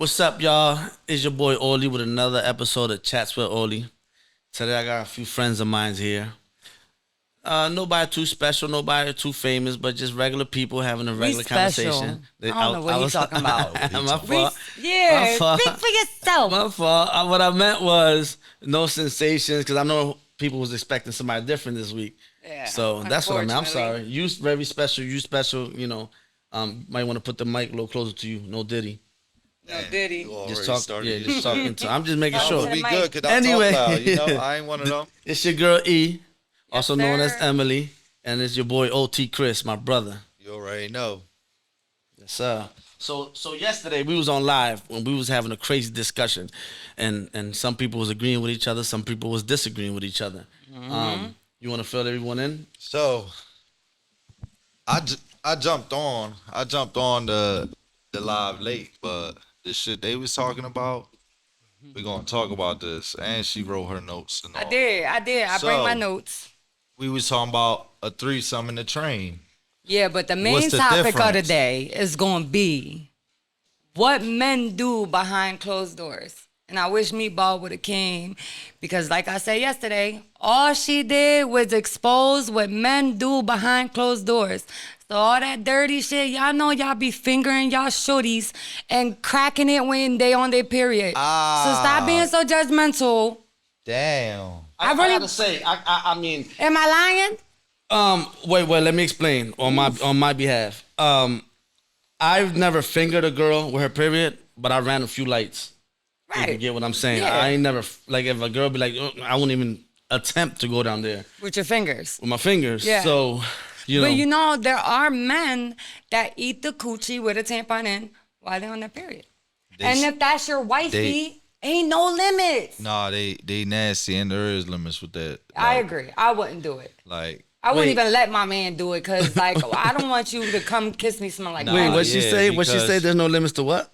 What's up, y'all? It's your boy Oli with another episode of Chats with Oli. Today I got a few friends of mine here. Nobody too special, nobody too famous, but just regular people having a regular conversation. I don't know what he's talking about. My fault. Yeah, My fault. speak for yourself. My fault. What I meant was no sensations, because I know people was expecting somebody different this week. Yeah, so that's what I meant. I'm sorry. You very special. You special. You know, might want to put the mic a little closer to you. No Diddy. No Diddy. Just talk. Yeah, just talking to. I'm just making sure. We good, cause I Anyway. talk loud, you know. I ain't one of them. It's your girl E, also known as sir. Emily, and it's your boy OTChriss, my brother. You already know. Yes, sir. So yesterday we was on live when we was having a crazy discussion, and some people was agreeing with each other, some people was disagreeing with each other. You want to fill everyone in? So, I jumped on the live late, but the shit they was talking about, we gonna talk about this. And she wrote her notes and all. I did. I bring my notes. We was talking about a threesome in the train. Yeah, but the main What's the topic of the difference? day is going to be what men do behind closed doors. And I wish Meatball would have came because like I said yesterday, all she did was expose what men do behind closed doors. So all that dirty shit, y'all know y'all be fingering y'all shorties and cracking it when they on their period. So stop being so judgmental. Damn. I gotta say, I mean, Am I lying? wait, let me explain on my behalf. I've never fingered a girl with her period, but I ran a few lights. Right. You get what I'm saying? Yeah. I ain't never, like, if a girl be like, I wouldn't even attempt to go down there With your fingers. with my fingers. Yeah. So, you know. But you know, there are men that eat the coochie with a tampon in while they're on their period. And if that's your wifey, ain't no limits. Nah, they nasty and there is limits with that. I Like- agree. I wouldn't do it. Like, I wouldn't Wait. even let my man do it because, like, I don't want you to come kiss me smell like Wait, that. what she yeah, say? What she because- say? There's no limits to what?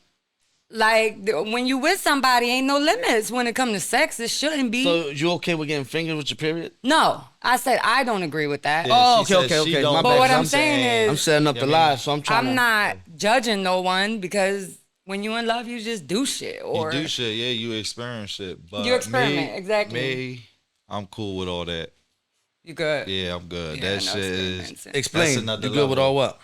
Like, when you with somebody, ain't no limits. When it comes to sex, it shouldn't be. So you okay with getting fingered with your period? No, I said I don't agree with that. Yeah, Oh, she okay, said okay, she okay. don't- My But bad. what I'm I'm saying is, I'm setting up the Yeah, live, so I'm trying I'm not judging no one because when you in love, you just do shit. Or you do shit, yeah, you experience shit. But You experiment, me, exactly. Me, I'm cool with all that. you good. Yeah, I'm good. Yeah, That no shit experiments. is. Explain. That's You another good with level. all what?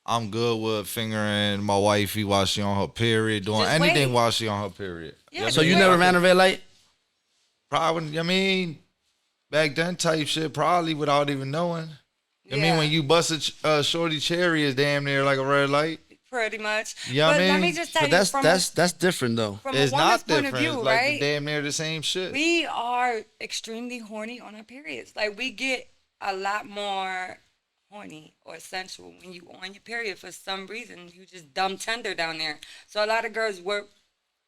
I'm good with fingering my wifey while she on her period, doing Just anything wait. while she on her period. Yeah, So you never ran a red light? Probably, I mean, back then type shit, probably without even knowing. I Yeah. mean, when you bust a shorty cherry is damn near like a red light. Pretty much. You know what but I let mean? me just tell But you that's different though. from It's a woman's not point different. of view, It's like right? damn near the same shit. We are extremely horny on our periods. Like we get a lot more horny or sensual when you on your period for some reason. You just dumb tender down there. So a lot of girls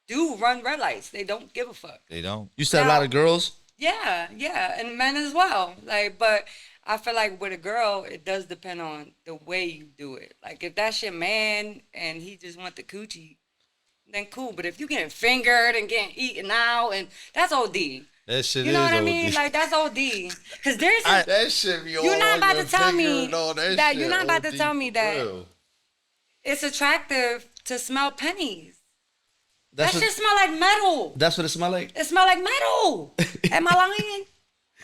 do run red lights. They don't give a fuck. They don't. You said a lot of girls. Yeah, and men as well. Like, but I feel like with a girl, it does depend on the way you do it. Like, if that's your man and he just want the coochie, then cool. But if you getting fingered and getting eaten out, and that's OD. That shit You is know what I OD. mean? Like, that's OD. Because there's a, that shit be all you're not on about your to tell finger me and all that shit you're not about to OD tell me for that real. it's attractive to smell pennies. That's that what, shit smell like metal. that's what it smell like. It smell like metal. Am I lying?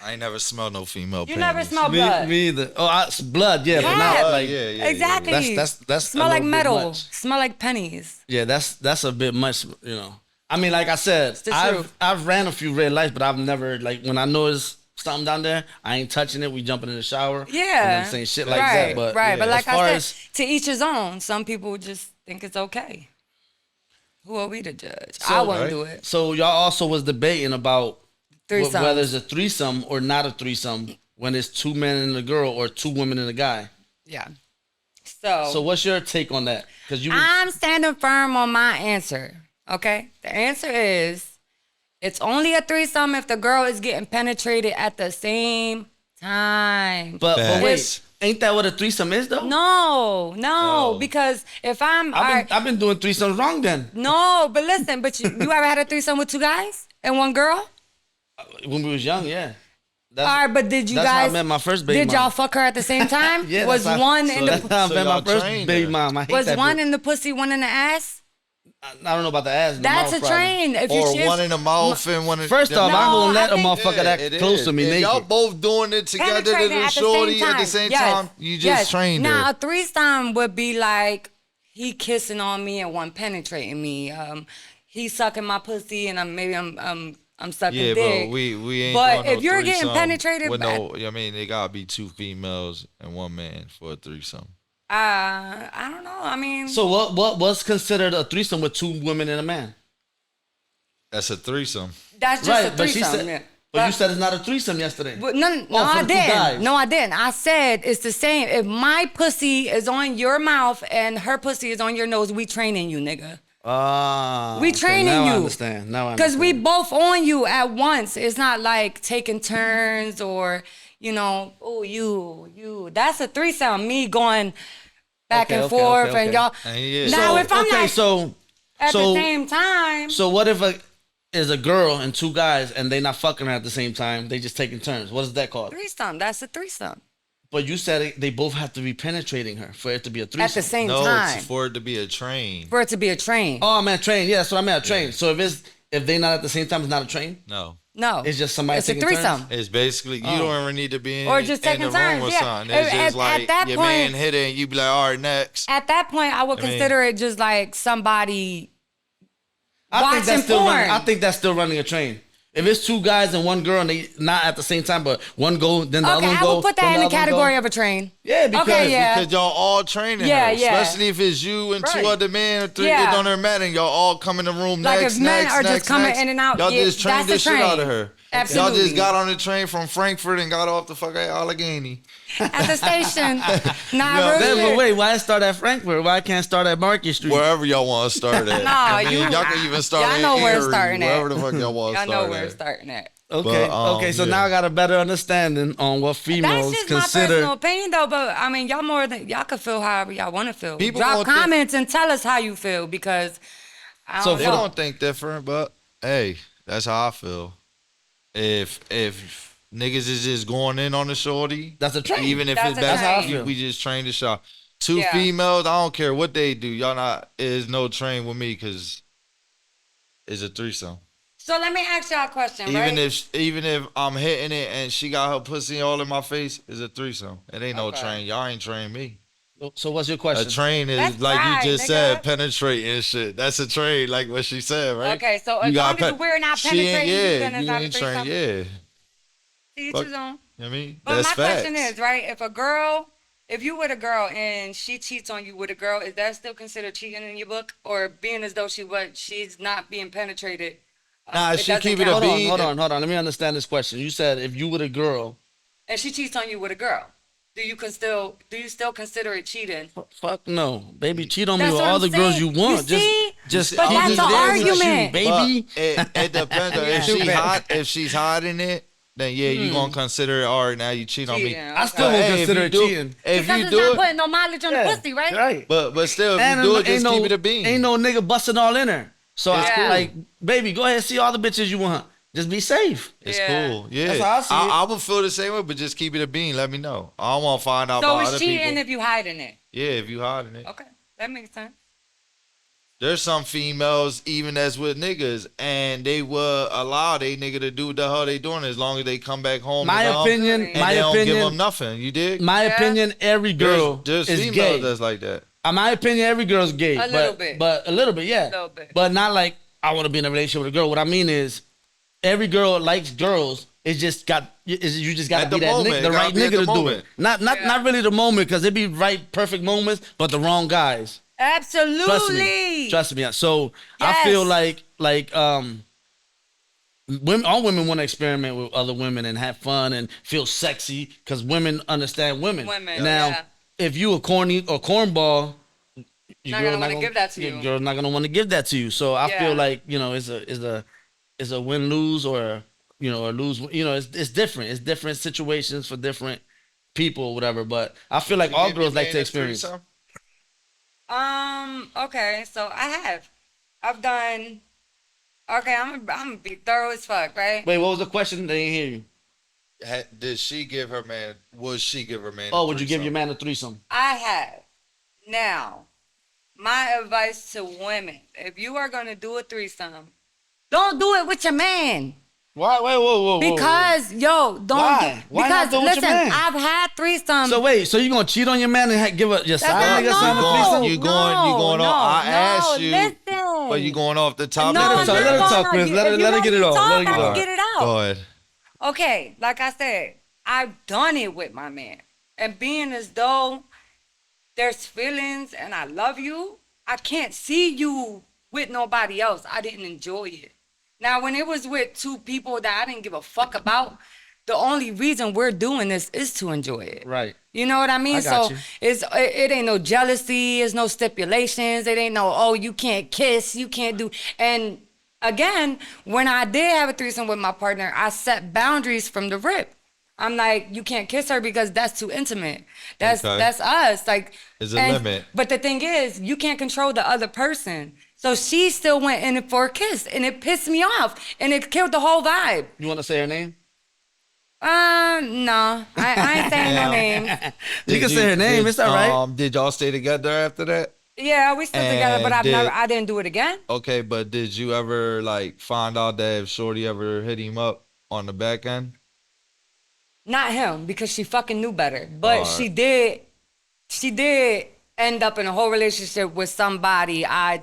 I ain't never smelled no female You panties. never smell blood. Me either. Oh, it's blood, yeah, but not Yeah. like. yeah. Exactly. That's smell a like little bit metal. much. Smell like pennies. Yeah, that's a bit much, you know. I mean, like I said, the truth. I've ran a few red lights, but I've never, like, when I know there's something down there, I ain't touching it. We jumping in the shower. Yeah. And I'm saying shit like right, that. But right. yeah, But like as far I as, said, to each his own. Some people just think it's okay. Who are we to judge? So, I wouldn't right. do it. so y'all also was debating about Threesome. whether it's a threesome or not a threesome when it's two men and a girl or two women and a guy. Yeah. So what's your take on that? Because you I'm standing firm on my answer. Okay? The answer is it's only a threesome if the girl is getting penetrated at the same time. but Facts. wait, ain't that what a threesome is though? No, because if I'm I've been doing threesomes wrong then. no, but listen, but you ever had a threesome with two guys and one girl? When we was young, yeah. That's, All right, but did you that's how guys? I met my first baby Did mom. y'all fuck her at the same time? Yeah, was that's how- one so in that's the how I So met my y'all first trained baby her. mom. I hate was that one bitch. in the pussy, one in the ass? I don't know about the ass. And That's the a mouth train. If you Or choose, one in the mouth and one in First off, No, I'm gonna let I a think- motherfucker that it close is. to me If naked. y'all both doing it together to penetrating the at the shorty same time. at the same Yes. time, you just Yes. trained Now her. a threesome would be like he kissing on me and one penetrating me. He sucking my pussy and I'm sucking Yeah, dick. but we ain't But doing if no you're getting threesome penetrated with by- no, I mean, it gotta be 2 females and 1 man for a threesome. I don't know. I mean, So what's considered a threesome with 2 women and a man? That's a threesome. that's just Right, a but she threesome. said, yeah. but you said it's not a threesome yesterday. But no, Oh, for I the 2 guys. didn't. No, I didn't. I said it's the same. If my pussy is on your mouth and her pussy is on your nose, we training you, nigga. Ah, We okay, training now you. I understand. Now I Because we understand. both on you at once. It's not like taking turns or, oh, you. That's a threesome. Me going back Okay, and okay, forth okay, and okay. y'all. And yeah. Now, if I'm okay, like so at so the same time, so what if is a girl and 2 guys and they not fucking her at the same time? They just taking turns. What is that called? threesome. That's a threesome. But you said they both have to be penetrating her for it to be a threesome. At the same No, time. it's for it to be a train. For it to be a train. Oh, man, train. Yeah, that's what I meant. A train. So if they not at the same time, it's not a train. No. No. It's just somebody It's a taking threesome. turns? It's basically, you don't even need to be in, Or just in taking the turns, room or yeah. something. It's At just like that your point- man hit it and you be like, all right, next. At that point, I would I mean- consider it just like somebody I think watching that's still porn. running. I think that's still running a train. If it's 2 guys and 1 girl and they not at the same time, but one go, then the other Okay, one I go. would put that then in the other one go. category of a train. Yeah, because Okay, yeah. Because y'all all training Yeah, her. yeah. Especially if it's you and 2 Right. other men or 3, Yeah. it don't even matter. And y'all all come in the room Like next, if men next, are just next, coming next. in and out, Y'all yeah, just trained that's the a shit out train. of her. Absolutely. Y'all just got on the train from Frankfurt and got off the fuck at Allegheny. At the station. Nah, No, real Then, shit. but wait, why it start at Frankfurt? Why I can't start at Market Street? Wherever y'all want to start at. Nah, y'all can even start y'all at know where it's Erie, starting at. wherever the fuck y'all want to Y'all start know where at. it's starting at. Okay, But, okay. So yeah. now I got a better understanding on what That's females just my consider. personal opinion, though. But I mean, y'all can feel however y'all want to feel. People Drop gonna think- comments and tell us how you feel because I So don't They know. don't think different, but hey, that's how I feel. If niggas is just going in on the shorty, That's a train. even if That's it's a bad, train. That's how I we feel. just train the shot. 2 Yeah. females, I don't care what they do. Y'all not is no train with me because it's a threesome. So let me ask y'all a question, right? Even if I'm hitting it and she got her pussy all in my face, it's a threesome. It ain't no Okay. train. Y'all ain't trained me. So what's your A question? train is That's like right, you just nigga. said, penetrating and shit. That's a train, like what she said, right? Okay, so You as long gotta as we're not She ain't- penetrating you, yeah, then it's you not a ain't threesome. trained, yeah. To each Fuck. his own. You know what I mean? But That's my facts. question is, right, if you with a girl and she cheats on you with a girl, is that still considered cheating in your book? Or being as though she's not being penetrated? Nah, it she doesn't keep it a count? bean. Hold on. Let me understand this question. You said if you with a girl, And she cheats on you with a girl. Do you still consider it cheating? fuck no, baby, cheat on me That's with what all I'm the girls saying. you want. You see? just But keep that's me the there with you, argument. baby. But it depends. on if Yeah. she hot, if she's hiding it, then yeah, you gonna consider it. All right, now you cheat on me. Cheating, I still But, won't hey, if consider you it do- cheating. If Because you it's do not it, putting no mileage on the pussy, right? Right. but still, if And you do it, ain't just keep it a bean. Ain't no nigga busting all in her. So It's I, cool. like, baby, go ahead and see all the bitches you want. Just be safe. It's Yeah. cool. Yeah, That's how I see it. I would feel the same way, but just keep it a bean. Let me know. I don't want to find out So about it's other cheating people. if you hiding it. Yeah, if you hiding it. Okay, that makes sense. There's some females even that's with niggas, and they will allow they nigga to do what the hell they doing as long as they come back home. My to them, opinion, and my they don't give them opinion, nothing. You dig? my Yeah. opinion. Every girl there's is females gay. that's like that. My opinion, every girl's gay. A little bit. But a little bit, yeah. A little bit. But not like I want to be in a relationship with a girl. What I mean is, every girl likes girls. It's just you just gotta At be the that moment, nigga, it the gotta right be at nigga the to do moment. it. Not really the moment, because it be right perfect moments, but the wrong guys. Absolutely. Trust me. So Yes. I feel like women, all women want to experiment with other women and have fun and feel sexy because women understand women. Women, Now, yeah. if you a corny or cornball, Not gonna wanna give that to you. Your girl's not gonna want to give that to you. So I Yeah. feel like it's a win lose or or lose. It's different. It's different situations for different people or whatever. But I feel like all girls like to experience. Okay, so I've done. Okay, I'm gonna be thorough as fuck, right? Wait, what was the question? They didn't hear you. Did she give her man? Would she give her man? Oh, a would you give threesome? your man a threesome? I have. Now, my advice to women: if you are gonna do a threesome, don't do it with your man. Why? Wait, whoa. Because don't. Why? Why not Because do it with your listen, man? I've had threesomes. So wait, so you gonna cheat on your man and give your side nigga not- some no. threesome? You going off. I asked you, listen. but you going off the topic. No, Let her I'm not talk, going Chris. on. Let her- If you let her want get me it to off. talk, Let her get I it can off. get it out. Go ahead. Okay, like I said, I've done it with my man. And being as though there's feelings and I love you, I can't see you with nobody else. I didn't enjoy it. Now, when it was with two people that I didn't give a fuck about, the only reason we're doing this is to enjoy it. Right. You know what I mean? I got So you. it ain't no jealousy, it's no stipulations, it ain't no, oh, you can't kiss, you can't do. And again, when I did have a threesome with my partner, I set boundaries from the rip. I'm like, you can't kiss her because that's too intimate. That's Okay. that's us. Like, There's a limit. But the thing is, you can't control the other person. So she still went in for a kiss, and it pissed me off, and it killed the whole vibe. You wanna say her name? No, I ain't saying no names. You can say her name. It's all right. Did y'all stay together after that? Yeah, we still together, but And I didn't do it again. Okay, but did you ever like find out that if Shorty ever hit him up on the back end? Not him, because she fucking knew better. But Alright. she did end up in a whole relationship with somebody I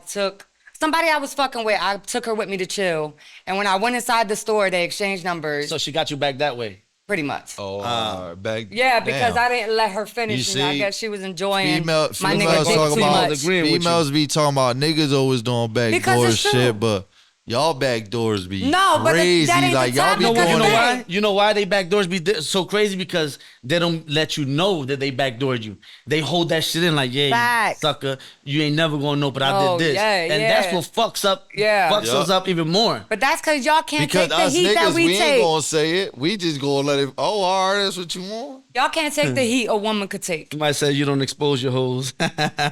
was fucking with. I took her with me to chill. And when I went inside the store, they exchanged numbers, So she got you back that way. pretty much. Back. Yeah, because damn. I didn't let her finish. You I see, guess she was enjoying my females nigga dick talk too about much. agreeing with you. females be talking about niggas always doing Because backdoor it's true. shit, but y'all backdoors be No, but crazy. that ain't the Like y'all be topic of You the know doing day. that. why? You know why they backdoors be so crazy? Because they don't let you know that they backdoored you. They hold that shit in like, yeah, you Facts. sucker, you ain't never gonna know, but I Oh, did this. yeah, and yeah. that's what fucks us Yup. up even more. But that's because y'all can't Because take the us heat that niggas, we we ain't take. gonna say it. We just gonna let it. Oh, all right, that's what you want. Y'all can't take the heat a woman could take. Somebody said you don't expose your hoes.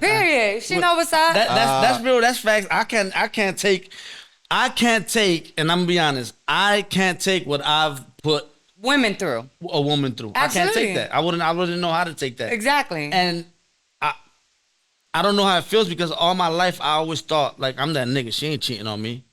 Period. She know what's up. That's real. That's facts. I can't take, and I'm gonna be honest, I can't take what I've put Women through. a woman through. I can't Absolutely. take that. I wouldn't know how to take that. Exactly. And I don't know how it feels because all my life I always thought like I'm that nigga. She ain't cheating on me.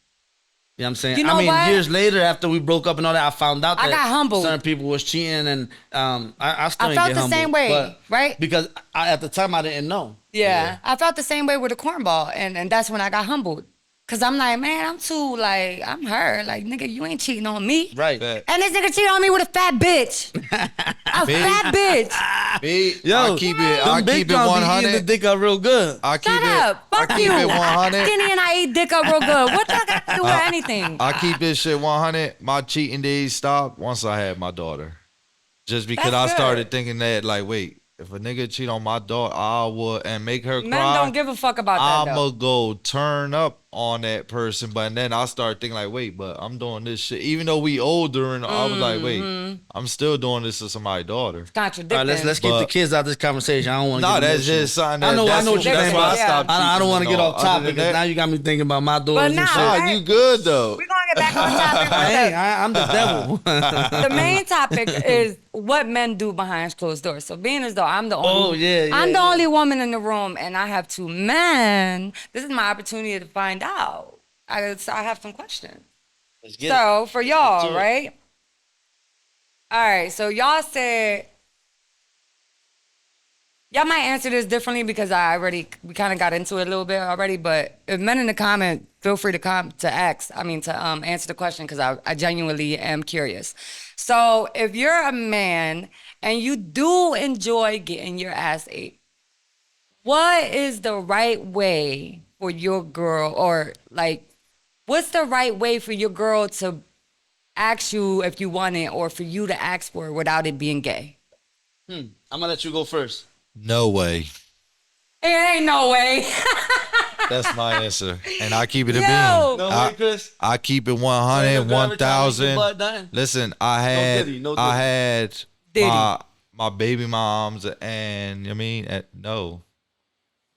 You know what I'm saying? You know I mean, what? years later after we broke up and all that, I found out I that got humbled. certain people was cheating, and I still I didn't felt get the humbled, same way, but- right? Because at the time I didn't know. Yeah. I felt the same way with the cornball, and that's when I got humbled. Cause I'm like, man, I'm too like, I'm her. Like, nigga, you ain't cheating on me. Right. Bet. And this nigga cheated on me with a fat bitch. A fat bitch. Me, Yo, I keep it. them I big keep it guns be eating the 100. dick up real good. I keep Shut it. up. I Fuck keep you. it I'm 100. skinny and I eat dick up real good. What that got to do with anything? I keep this shit 100. My cheating days stopped once I had my daughter. Just because That's I started good. thinking that, like, wait, if a nigga cheat on my daughter, I would and make her Men cry. don't give a fuck about that, though. I'ma go turn up on that person, but then I start thinking like, wait, but I'm doing this shit. Even though we older, and I was like, wait, I'm still doing this to somebody's daughter. Contradicting. All right, let's keep the But- kids out of this conversation. I don't want to. No, get that's emotional. just something I know that's what you're that's saying, why I but stopped I don't want to cheating get and off all. topic Other than because that- now you got me thinking about my daughters But and nah, shit. Nah, Hey. you good though. We're going to get back on topic. I real ain't. quick. I'm the devil. The main topic is what men do behind closed doors. So being as though I'm the only, Oh, yeah, I'm the yeah. only woman in the room, and I have two men. This is my opportunity to find out. I have some questions. Let's get So for to y'all, it. right? All right. So y'all said y'all might answer this differently because we kind of got into it a little bit already. But if men in the comment, feel free to answer the question because I genuinely am curious. So if you're a man and you do enjoy getting your ass ate, what is the right way for your girl, or like, what's the right way for your girl to ask you if you want it, or for you to ask for it without it being gay? I'm gonna let you go first. No way. It ain't no way. That's my answer, and I keep it a Yo. bean. No I, way, Chris. I keep it Ain't 100, no garbage time, make your 1,000. butt done. Listen, I had Diddy, no I Diddy. had Diddy. my baby moms, and I mean, no.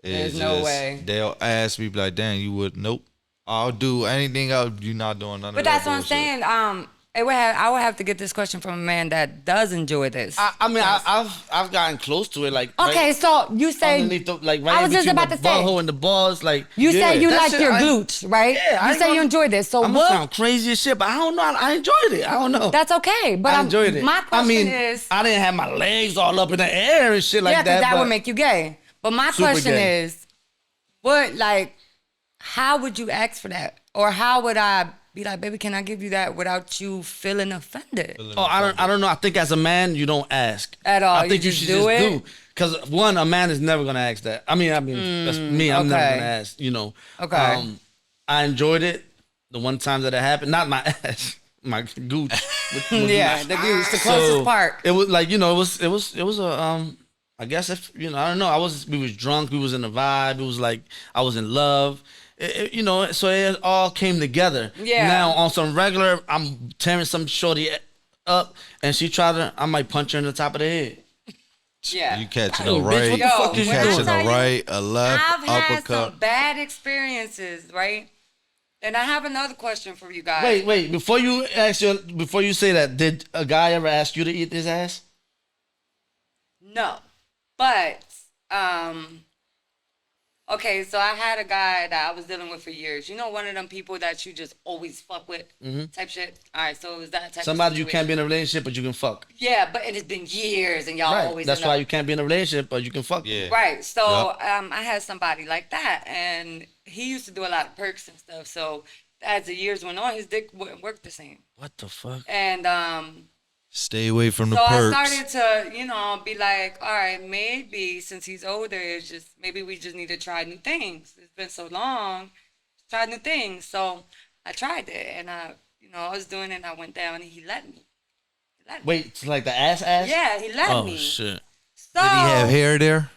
There's no way. They'll ask me, be like, dang, you would, nope. I'll do anything else. You're not doing none But of that that's what I'm bullshit. saying. I would have to get this question from a man that does enjoy this. I mean, I've gotten close to it. Like Okay, right so you say underneath the, like right I was just between about the to say butthole and the balls. Like you say you that like shit, your glutes, right? Yeah, I you ain't say you gonna- enjoy this. So I'm gonna what? sound crazy as shit, but I don't know. I enjoyed it. I don't know. That's okay, but I enjoyed it. My question I mean, is, I didn't have my legs all up in the air and shit like yeah, because that. that but would make you gay. But my Super question gay. is, what like, how would you ask for that, or how would I be like, baby, can I give you that without you feeling offended? Oh, I don't know. I think as a man, you don't ask At all. I think You you just should do just it? do. Because one, a man is never gonna ask that. I mean, that's me. I'm never okay. gonna ask. You know. Okay. I enjoyed it the one time that it happened. Not my ass, my gooch. Yeah, the glutes, the closest part. It was like, you know, it was a I guess if you know, I don't know. We was drunk. We was in the vibe. It was like I was in love. You know, so it all came together. Yeah. Now on some regular, I'm tearing some shorty up, and she tried to. I might punch her in the top of the head. Yeah. You catching Yo, a bitch, right, what the fuck you is you catching doing? a I'll tell you, right, a left, I've had uppercut. some bad experiences, right? And I have another question for you guys. Wait. Before you say that, did a guy ever ask you to eat his ass? No, but okay. So I had a guy that I was dealing with for years. You know, one of them people that you just always fuck with, type shit. All right, so it was that type. Somebody of you can't be in a relationship, but you can fuck. Yeah, but it has been years, and y'all Right. always. That's end why up- you can't be in a relationship, but you can fuck. Yeah. Right. So Yup. I had somebody like that, and he used to do a lot of perks and stuff. So as the years went on, his dick wouldn't work the same. What the fuck? And Stay away from the so perks. I started to, be like, all right, maybe since he's older, it's just maybe we just need to try new things. It's been so long, try new things. So I tried it, and I was doing it, and I went down, and he let me. Wait, it's like the ass? Yeah, he let Oh me. shit. So, Did he have hair there?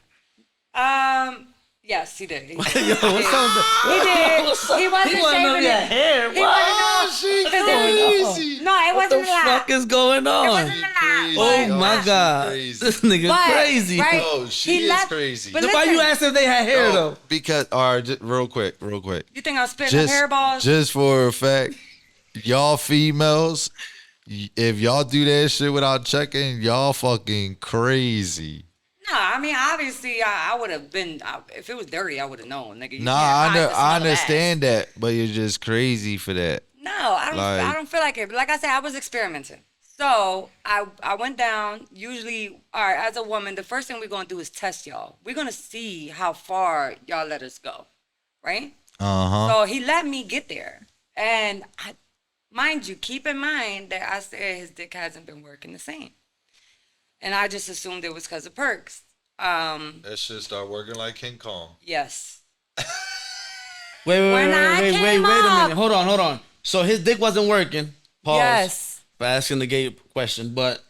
Yes, he did. He did. Yo, what's up? He did. He wasn't He wasn't shaving on your it. hair. He What? wasn't she crazy. No, it What the wasn't a lot. fuck is going on? It wasn't a lot. Crazy. Oh Yo, my she god, crazy. this nigga But, crazy. right, Oh, she he is let- crazy. but So why you listen, asked if they had hair Oh, though? because all right, just real quick. You think I'm spitting up hairballs? Just for a fact, y'all females, if y'all do that shit without checking, y'all fucking crazy. No, I mean, obviously, I would have been, if it was dirty, I would have known, nigga. You Nah, can't hide the smell I of understand that, but you're just crazy for that. ass. No, I don't feel like it. But like I said, I was experimenting. So I went down. Usually, all right, as a woman, the first thing we're going to do is test y'all. We're going to see how far y'all let us go, right? Uh-huh. So he let me get there. And mind you, keep in mind that I said his dick hasn't been working the same. And I just assumed it was because of perks. That shit start working like King Kong. Yes. Wait When I a came minute. up- Hold on. So his dick wasn't working. Pause. Yes. For asking the gay question, but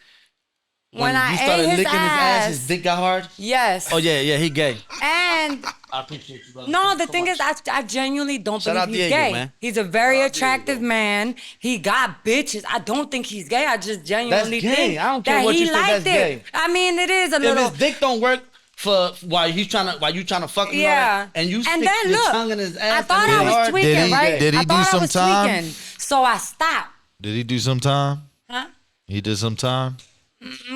When I you started ate his licking his ass, ass. his dick got hard. Yes. Oh yeah, he gay. And I appreciate you, brother. no, Thank you the so thing much. is, I genuinely don't Shout out believe he's Diego, gay. man. He's a very Shout out attractive Diego. man. He got bitches. I don't think he's gay. I just genuinely That's gay. think I don't care that what he you think, liked that's it. gay. I mean, it is a if little. his dick don't work for while you trying to fuck him, Yeah. and you stick And then your look, tongue in his ass. I thought and I it's was hard, tweaking, Did he- right? did he I do thought I some was time? tweaking. So I stopped. Did he do some time? Huh? He did some time?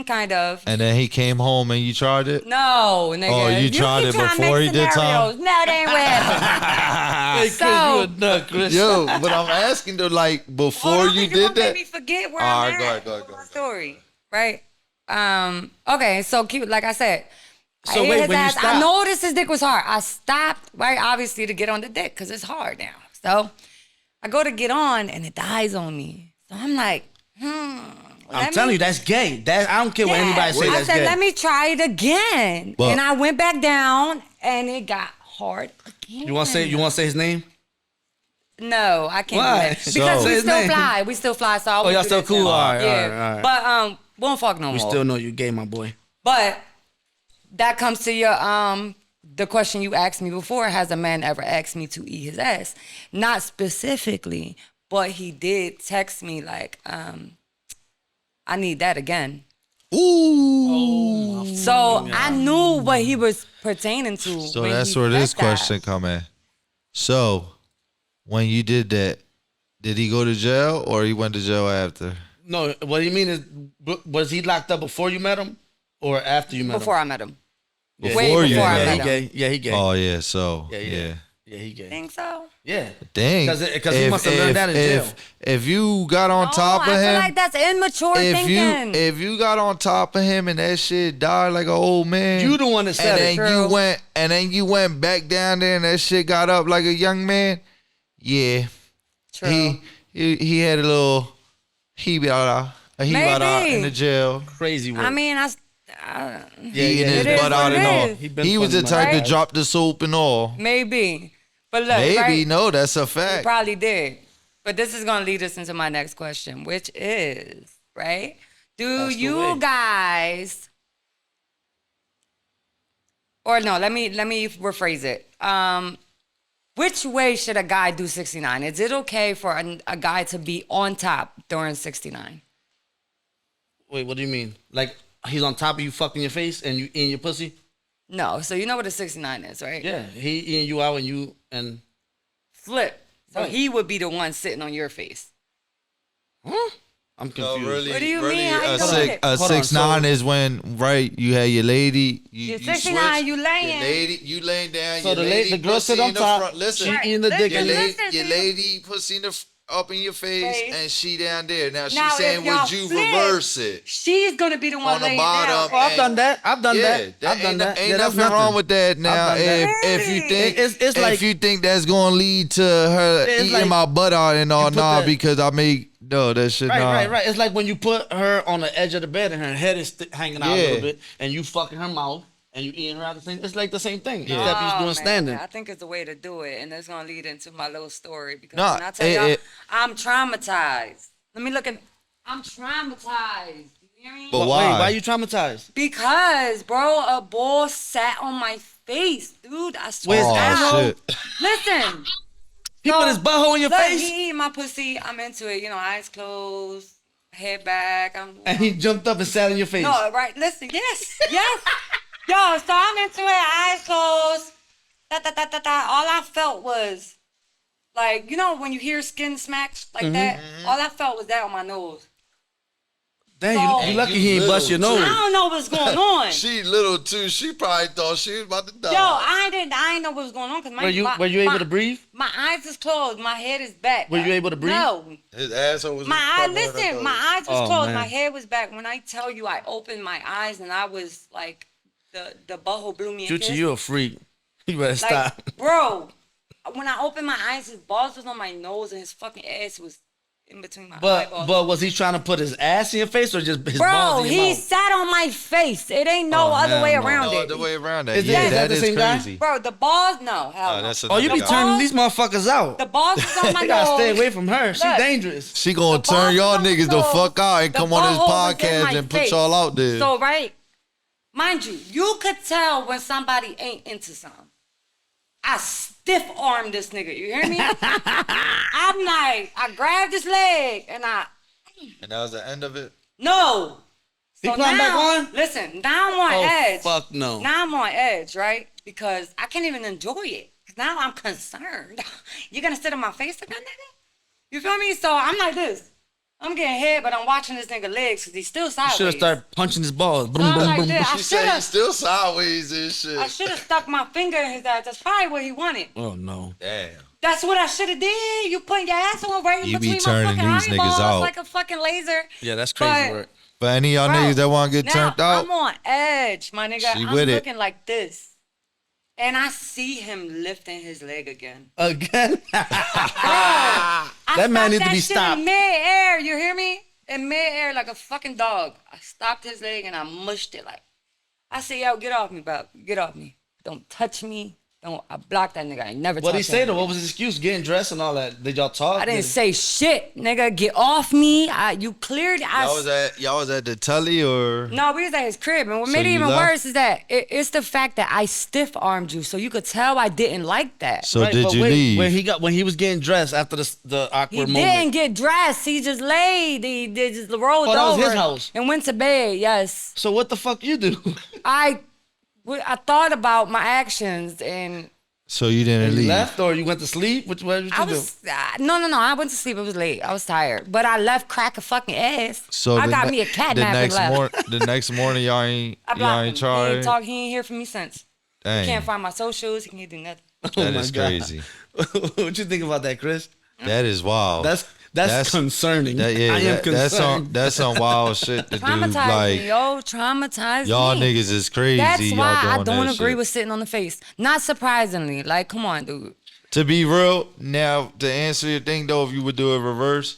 Kind of. And then he came home and you tried it? No, nigga. Oh, you tried keep it trying to before make he did scenarios. time? No, they ain't with. Hey, Chris, So- you a nut, Chris. Yo, but I'm asking though, like, before you did that? Made me forget where All I'm right, at. go ahead. My story, right? Okay, so cute. Like I said, So I ate wait, his when you ass. I stopped- noticed his dick was hard. I stopped, right? Obviously to get on the dick because it's hard now. So I go to get on and it dies on me. So I'm like, I'm telling you, that's gay. I don't care what anybody say. I That's said, gay. let me try it again, But- and I went back down and it got hard again. You want to say his name? No, I can't Why? do that because So- we His still name. fly. We still fly. So I Oh, won't y'all do still that cool? now. All right, Yeah, all right. but won't fuck no We more. still know you gay, my boy. But that comes to your the question you asked me before. Has a man ever asked me to eat his ass? Not specifically, but he did text me like, I need that again. Ooh. So I knew what he was pertaining to. So when that's he where this said that. question come in. So when you did that, Did he go to jail or he went to jail after? No, what you mean is, was he locked up before you met him or after you met Before him? I met him. Yeah. Way Before you before I met Yeah, met he him. gay. Yeah, he gay. Oh yeah, so Yeah. Yeah, he gay. Think so? Yeah. Dang. Because he must have learned that in jail. If you got on top of I feel him, like that's immature thinking. if you got on top of him and that shit died like an old man, You the one that said it. and then you went back down there and that shit got up like a young man. Yeah, True. he had a little he got out in the jail. Crazy work. I mean, yeah, He and his it is butt what out it and all. is. He was the type Right? to drop the soap and all. maybe. But look, Maybe right? no, that's a He fact. probably did. But this is gonna lead us into my next question, which is, right? Do That's the you way. guys or no, let me rephrase it. Which way should a guy do 69? Is it okay for a guy to be on top during 69? Wait, what do you mean? Like he's on top of you, fucking your face, and you eating your pussy? No. So you know what a 69 is, right? Yeah, he eating you out, and Flip. So Right. he would be the one sitting on your face. huh? I'm No, confused. really, What do you really, mean? How you a doing six, it? a Hold on, 6'9" so- is when you had your lady. You're You 69, switch, you laying. you laying down. So your the lady the girl pussy sit on in the top. front. Listen, She Right. eating the dick, Listen, and listen. your lady pussy in up in your face, Face. and she down there. Now she's Now, saying, if y'all would you flip, reverse it? She's gonna be the one On the laying bottom, down. Oh, I've done that. I've done Yeah, that. I've done that. Ain't Yeah, that's nothing wrong with that. Now, I've done that. if you think It's like- if you think that's gonna lead to her It's eating like my butt out and all, you put nah, the- because I make no that shit. Nah. Right. It's like when you put her on the edge of the bed and her head is hanging out a Yeah. little bit, and you fucking her mouth, and you eating her out the same. It's like the same thing. Yeah. Except he's doing man, standing. I think it's the way to do it, and it's gonna lead into my little story because Nah, when I tell y'all, it- I'm traumatized. Let me look at. I'm traumatized. You hear me? But Wait, why? why you traumatized? Because, bro, a ball sat on my face, dude. I swear. Where's Oh, asshole? shit. Listen. He put his butthole in your Look, face, he eating my pussy. I'm into it. You know, eyes closed, head back. and he jumped up and sat in your face. No, right. Listen, yes. Yo, so I'm into it, eyes closed. All I felt was, like, you know, when you hear skin smacks like that, all I felt was that on my nose. Damn, So- you lucky You he ain't bust your little, I nose. don't know what's going on. She little too. She probably thought she was about to die. Yo, I ain't know what was going on because Were you able to breathe? My eyes is closed. My head is back. Were you able to breathe? No. His asshole was. My eye, popping out her listen, nose. my eyes was Oh, closed. man. My head was back. When I tell you, I opened my eyes and I was like, the butthole blew me. a Juicy, kiss. you a freak. You better Like, stop. bro, when I opened my eyes, his balls was on my nose and his fucking ass was in between my eyeballs. But was he trying to put his ass in your face or just his balls Bro, in your he mouth? sat on my face. It ain't no Oh, other hell way no. around No it. other way around that. Is Yeah, that that the is same guy? crazy. Bro, the balls, no. Hell Oh, no. that's Oh, you another be guy. turning these motherfuckers out. The balls was on my They gotta nose. stay away from her. She Look. dangerous. She gonna The turn balls y'all was on my niggas the nose. fuck out and The come on this butthole was in podcast my and put face. y'all out there. So, right, mind you could tell when somebody ain't into something. I stiff armed this nigga. You hear me? I'm like, I grabbed his leg and And that was the end of it. no. He climbed back on? Listen, now I'm on Oh, edge. fuck no. Now I'm on edge, right? Because I can't even enjoy it. 'Cause now I'm concerned. You gonna sit on my face again, nigga? You feel me? So I'm like this. I'm getting hit, but I'm watching this nigga legs because he's still You sideways. should have started punching his balls. Boom, I'm boom, like boom. this. I She said he's shoulda- still sideways and shit. I should have stuck my finger in his ass. That's probably what he wanted. Oh no. Damn. That's what I should have did. You put your asshole right in You be between turning my these fucking niggas eyeballs out. like a fucking laser. Yeah, that's crazy But- work. But any of y'all Bro, niggas that want to get now, turned out, I'm on edge, my nigga. She I'm with it. looking like this. And I see him lifting his leg again. Again? I That man stopped needs to be that shit stopped. in mid-air, you hear me? In mid-air like a fucking dog. I stopped his leg and I mushed it like. I said, yo, get off me, bro. Get off me. Don't touch me. Don't. I blocked that nigga. I ain't never What'd he touched say him. though? What was his excuse? Getting dressed and all that. Did y'all talk? I didn't say shit, nigga. Get off me. You cleared. y'all was at the telly or No, we was at his crib, and what So made it you even left? worse is that it's the fact that I stiff armed you, so you could tell I didn't like that. so Right, did but you wait, leave? when he was getting dressed after the He awkward didn't moment. get dressed. He just laid. He just rolled Oh, that was over his house? and went to bed. Yes, So what the fuck you do? I thought about my actions and So you didn't You leave. left or you went to sleep? What you I do? was no. I went to sleep. It was late. I was tired, but I left crack a fucking ass. So I the got ne- me a cat nap and left. the next morning y'all ain't I blocked him. He tried. ain't talk. He ain't hear from me since. Dang. He can't find my socials. He can't do nothing. That my is God. crazy. What you think about that, Chris? That is wild. That's concerning. That, yeah, I am concerned. that's some wild shit to do. Traumatized Like me, yo. Traumatized y'all me. niggas is crazy. That's y'all why I doing don't that agree shit. with sitting on the face. Not surprisingly. Like, come on, dude. To be real, now to answer your thing though, if you would do it reverse,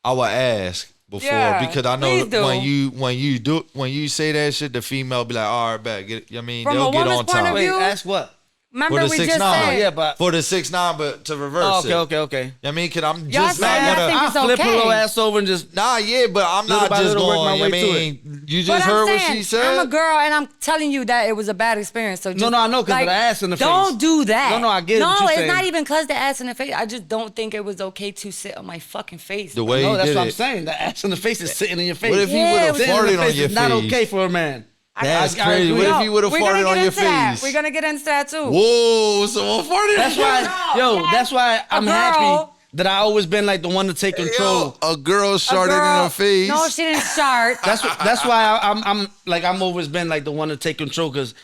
I would ask before Yeah, because I know please do. when you say that shit, the female be like, all right, back. I mean, From they'll a get woman's on point of time. Wait, view- ask what? Remember For the we 6'9". just said. Yeah, but For the 6'9", but to reverse oh, it. okay. I mean, cause I'm Y'all just said not y'all gonna. think I'll it's flip her little okay. ass over and just. Nah, yeah, but I'm Little not by just little work going. my I way to mean, you But just I'm heard what saying, she said. I'm a girl, and I'm telling you that it was a bad experience. So just, No, I know, 'cause of like, the ass in the don't face. do that. No, I get no, what you're it's saying. not even cause the ass in the face. I just don't think it was okay to sit on my fucking face. The way No, he that's did what I'm it. saying. The ass in the face is sitting in your face. What if he Yeah, would have sitting Sitting in the farted on face your is not face? okay for a man. That's I crazy. agree. What if Yo, he would have we're gonna farted get on your into that. face? We're gonna get into that too. Whoa, someone farted. That's why, that's why I'm girl- happy that I always been like the one to take control. Yo, a girl A sharted girl- in her face. No, she didn't shart. That's why I'm always been like the one to take control because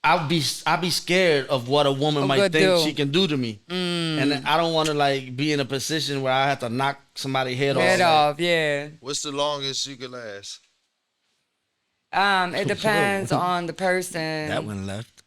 I'll be scared of what a woman might good think do. she can do to me, and I don't want to like be in a position where I have to knock somebody's head off. Head off, yeah. What's the longest you could last? It depends on the person. That one left.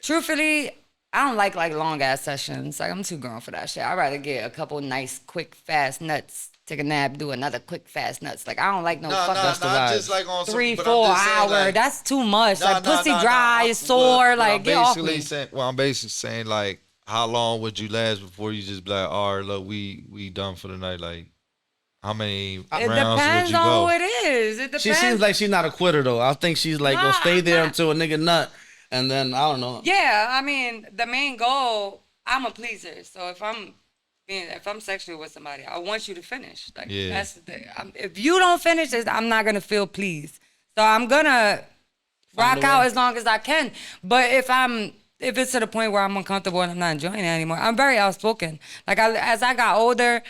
Truthfully, I don't like long ass sessions. Like I'm too grown for that shit. I'd rather get a couple nice, quick, fast nuts, take a nap, do another quick, fast nuts. Like I don't like no fucking the vibe. just like on some, 3, but I'm 4 just saying, hour. like, That's too much. nah, like nah, pussy nah, dry, nah. it's sore. What like I'm get off basically me. saying, well, I'm basically saying like, how long would you last before you just be like, all right, look, we done for the night. Like, how many It rounds depends would you on go? who it is. It depends. She seems like she's not a quitter though. I think she's like, Nah, go stay there nah. until a nigga nut, and then I don't know. Yeah, I mean, the main goal. I'm a pleaser, so if I'm sexually with somebody, I want you to finish. Like Yeah. that's the thing. If you don't finish this, I'm not gonna feel pleased. So I'm gonna rock a out way. as long as I can. But if it's to the point where I'm uncomfortable and I'm not enjoying it anymore, I'm very outspoken. Like as I got older,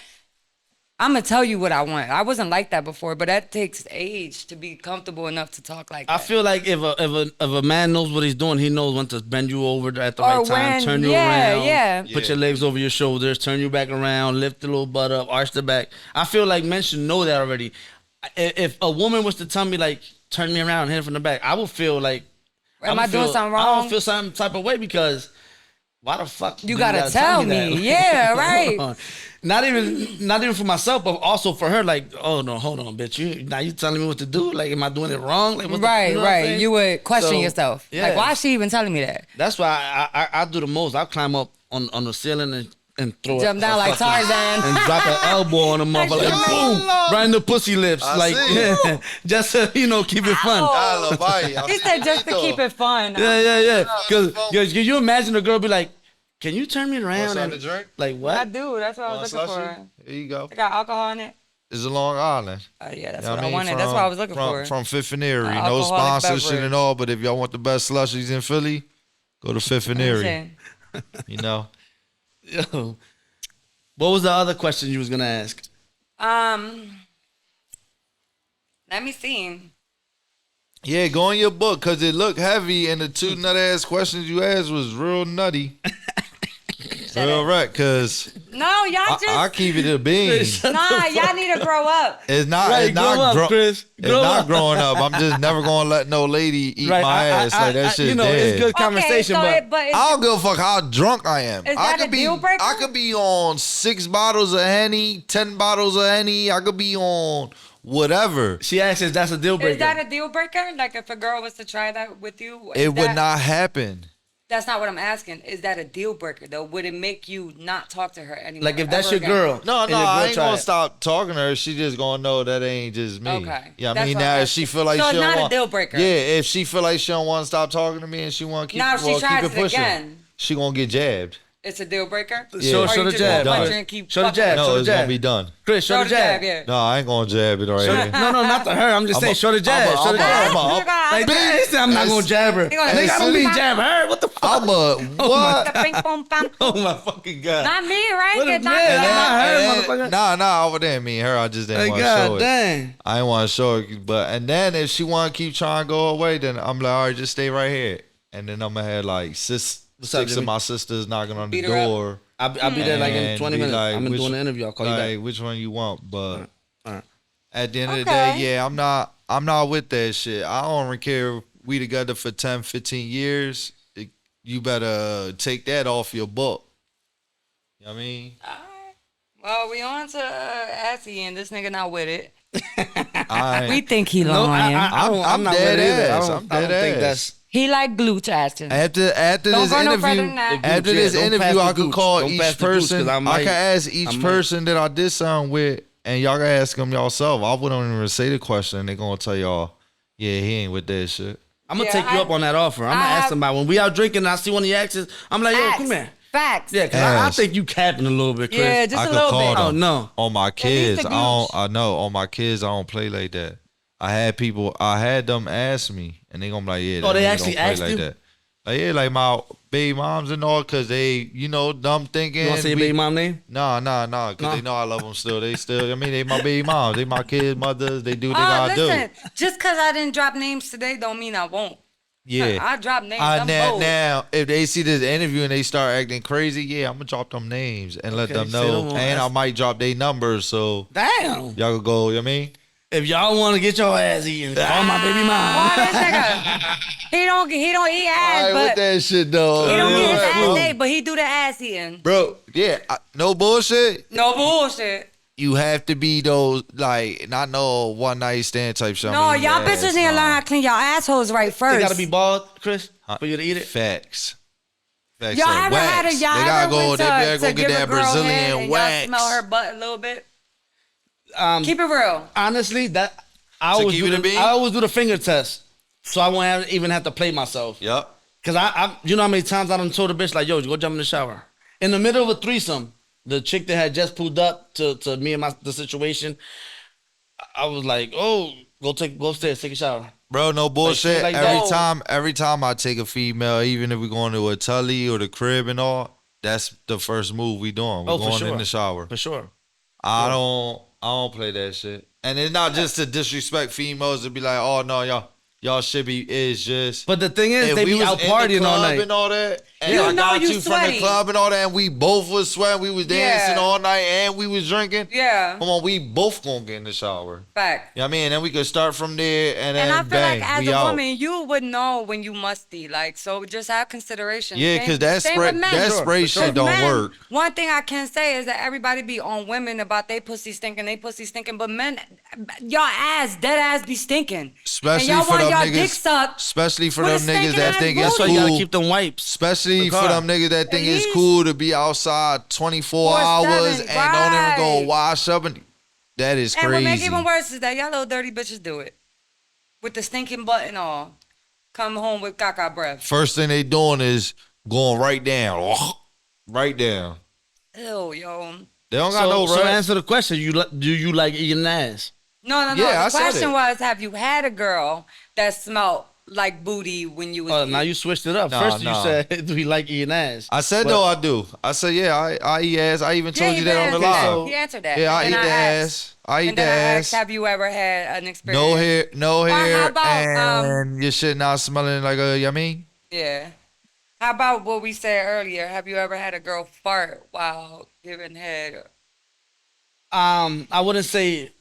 I'm gonna tell you what I want. I wasn't like that before, but that takes age to be comfortable enough to talk like that. I feel like if a man knows what he's doing, he knows when to bend you over at the Or right time, when- turn you yeah, around, yeah. put Yeah. your legs over your shoulders, turn you back around, lift the little butt up, arch the back. I feel like men should know that already. If a woman was to tell me like turn me around, hit it from the back, I would feel like Am would I doing feel- something I wrong? don't feel some type of way because why the fuck You do gotta tell me. that? Yeah, right. Not even for myself, but also for her. Like, oh no, hold on, bitch. You telling me what to do? Like, am I doing it wrong? Like, Right, you know what I'm right. saying? You would question So, yourself. yeah. Like, why is she even telling me that? That's why I do the most. I climb up on the ceiling and throw Jump down a like fucking- Tarzan. and drop an elbow on the motherfucker, like boom, right in the pussy lips, I like see. just to, keep it fun. I love bye. He said just to keep it fun. Yeah. Because you imagine a girl be like, "Can you turn me around?" something and to drink? like I what? do. That's what I was looking for. Here you go. I got alcohol in it. It's a Long Island. Yeah, that's You know what I mean? wanted. That's what I was looking for. From Fifth and Erie. No alcoholic sponsorship beverage. and all, but if y'all want the best slushies in Philly, go to Fifth and Erie. Saying. You know? Yo. What was the other question you was gonna ask? Let me see. Yeah, go in your book because it looked heavy and the two nut ass questions you asked was real nutty. Real right, because No, y'all just I keep it a bean. nah. Y'all need to grow up. It's not. Right, it's not grow up, Chris. It's Grow not up. growing up. I'm just never gonna let no lady eat Right, my ass. Like that shit dead. it's good conversation, okay, so but it's, I don't give a fuck how drunk I am. Is I that could a be. deal breaker? I could be on 6 bottles of Henny, 10 bottles of Henny. I could be on whatever. she asks if that's a deal breaker. is that a deal breaker? Like if a girl was to try that with you, It would not happen. That's not what I'm asking. Is that a deal breaker though? Would it make you not talk to her anymore? Like if that's ever your again? girl. No, and your girl I ain't try gonna it. stop talking to her. She just gonna know that ain't just me. Okay. Yeah, I That's mean what now I'm if she asking. feel like So she it's don't not a want, deal breaker. Yeah, if she feel like she don't want to stop talking to me and she want to keep, Now if she keep tries it it pushing, again. she gonna get jabbed. It's a deal breaker. Show Or the you just jab. gonna punch Done. her and keep Show the fucking jab. with No, her? it's gonna be done. Chris, show the jab. yeah. No, I ain't gonna jab it right here. No, not to her. I'm just saying, show the jab. Show the jab. Like, he said I'm not gonna jab her. gonna- Nigga, I don't mean jab her. What the fuck? I'm a what? Bing, boom, bam. Oh my fucking god. Not me, right? What a It's not man. me. Nah, her, And motherfucker. then- Nah, over there, me and her. I just didn't Like, want to show god it. dang. I didn't want to show it, but and then if she want to keep trying to go away, then I'm like, all right, just stay right here. And then I'm gonna have like What's up, six of Jimmy? my sisters knocking on the Beat her up. door. I'll be there like in and 20 be minutes. like, I'm which- doing the interview. I'll call you like, back. which one you want? But Alright. at the end of the Okay. day, yeah, I'm not with that shit. I don't care if we together for 10, 15 years. You better take that off your book. You know what I mean? Well, we on to Assy, and this nigga not with it. I, We think he No, lying. I'm not dead with it either. ass. I I'm don't dead think ass. that's. He like glue chatting. After Don't this go no further interview, than that. after Yeah, this don't pass interview, the I could gooch. call Don't pass each the gooch, 'cause person. I I might- could ask each person that I did something with, and y'all gotta ask them yourself. I wouldn't even say the question. They gonna tell y'all, yeah, he ain't with that shit. I'm gonna Yeah, take you up on that offer. I'm gonna I ask have- somebody when we out drinking and I see one of your exes. I'm like, yo, Facts. come here. Facts. Yeah, cause I Ass. think you capping a little bit, Chris. Yeah, just I a could little call bit. them. Oh no. On my kids, the I don't. gooch. I know on my kids, I don't play like that. I had them ask me, and they gonna be like, yeah. Oh, that they nigga actually don't play asked like you? that. Like, yeah, like my baby moms and all, cause they, dumb thinking. You wanna say your baby mom name? Nah, cause No? they know I love them still. They still, I mean, they my baby moms. They my kids' mothers. They do what they Oh, gotta listen, do. just because I didn't drop names today don't mean I won't. Yeah. I drop names. I'm bold. Now, if they see this interview and they start acting crazy, yeah, I'm gonna drop them names and let Okay, them say know. no more. And I That's- might drop their numbers so Damn. y'all could go. You know what I mean? If y'all want to get your ass eaten, call my baby mom. Oh, this nigga. He don't eat ass, Alright, but with that shit though. he don't get his Bro. ass ate, but he do the ass eating. Bro, yeah, no bullshit. No bullshit. You have to be those like not no one night stand type shit. No, I mean, y'all yes, bitches need to nah. learn how to clean y'all assholes right They first. gotta be bald, Chris, for you to eat it. Facts. Facts. Y'all like ever had a wax. y'all They gotta ever go. went They to, better to go give get a that girl head Brazilian and wax. y'all smell her butt a little bit? Keep Keep it real. honestly, that I To always keep do it a bean? I always do the finger test, so I won't even have to play myself. Yup. Cause I you know how many times I done told a bitch like, yo, go jump in the shower. In the middle of a threesome, the chick that had just pulled up to me and the situation, I was like, oh, go upstairs, take a shower. Bro, no bullshit. like that. every time I take a female, even if we going to a tully or the crib and all, that's the first move we doing. We Oh, for going sure. in the shower. For sure. I don't play that shit. And it's not just to disrespect females to be like, oh no, y'all should be. It's just. But the thing is, if they we be was out in the partying all club night. and all that, and You I know got you you from the sweaty. club and all that, and we both was sweating, we was dancing Yeah. all night, and we was drinking. Yeah. Come on, we both gonna get in the shower. Fact. You know what I mean? And then we could start from there, and then And I feel bang, like as we a out. woman, you would know when you musty. Like, so just have consideration. Yeah, Same- because that same spray, with men. that Sure, spray for sure. shit don't Men, work. One thing I can say is that everybody be on women about they pussy stinking, but men, y'all dead ass be stinking. Especially and y'all for want them y'all niggas- dick sucked. Especially for With them a niggas stinking that ass think it's booty. So you gotta cool. keep them wipes. Especially The for car. them niggas that think At it's least- cool to be outside 24 hours 4/7, and don't even go right. wash up. And that is And what make it crazy. even worse is that y'all little dirty bitches do it. With the stinking butt and all. Come home with caca breath. First thing they doing is going right down. Right down. Ew, yo. They don't got So, no so right. answer the question. Do you like eating ass? No. Yeah, I The said question it. was, have you had a girl that smelled like booty when you was Oh, eating? now you switched it up. Nah, First nah. you said, do he like eating ass? I said But- though I do. I said yeah, I eat ass. I even told Yeah, you that on the answered that. live. He answered that. Yeah, I And eat then the asked- ass. I eat And the then I ass. asked, have you ever had an experience? No how hair, about, and your shit not smelling like a yummy. Yeah. How about what we said earlier? Have you ever had a girl fart while giving head? I wouldn't say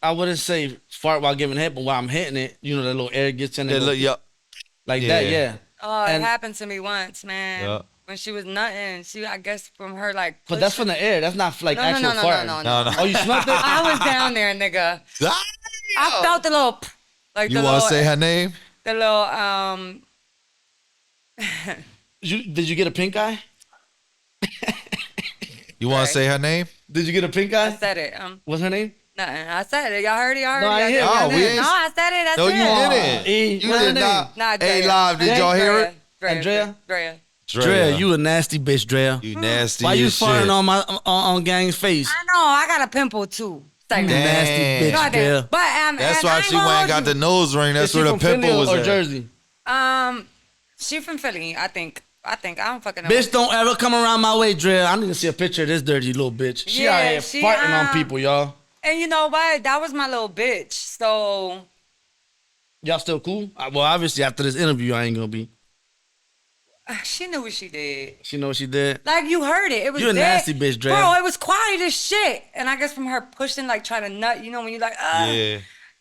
fart while giving head, but while I'm hitting it, you know, that little air gets in That it, look, yeah, like yeah. that, yeah. Oh, And- it happened to me once, man. Yeah. When she was nutting, I guess from her like. But that's from the air. That's not like No, actual no. farting. no. Oh, you smelled it? I was down there, nigga. I felt the little, like You the want little, to say her name? the little Did you get a pink eye? You want Right. to say her name? Did you get a pink I eye? said it. What's her name? Nothing. I said it. Y'all heard it. Y'all heard No, it. I Y'all hear it. did. No, Y'all we did. ain't. No, I said it. That's No, it. you didn't. E, You what's her did name? not. Nah, Hey, Drea. live, did y'all hear it? Drea. Andrea? Drea. Drea, you a nasty bitch, Drea. You nasty. Why you as farting shit. on my on Gang's face? I know. I got a pimple too. It's like, You nasty bitch, God Drea. damn. But That's and why I ain't she gonna went and hold got the you. nose ring. That's Is she where the from Philly pimple was or at. Jersey? She from Philly, I think. I don't fucking know. Bitch, don't ever come around my way, Drea. I need to see a picture of this dirty little bitch. She Yeah, out here she, farting on people, y'all. And you know what? That was my little bitch. So Y'all still cool? Well, obviously after this interview, I ain't gonna be. she knew what she did. She know what she did. Like you heard it. It was You a dead. nasty bitch, Drea. Bro, it was quiet as shit. And I guess from her pushing, like trying to nut, you know, when you like, Yeah.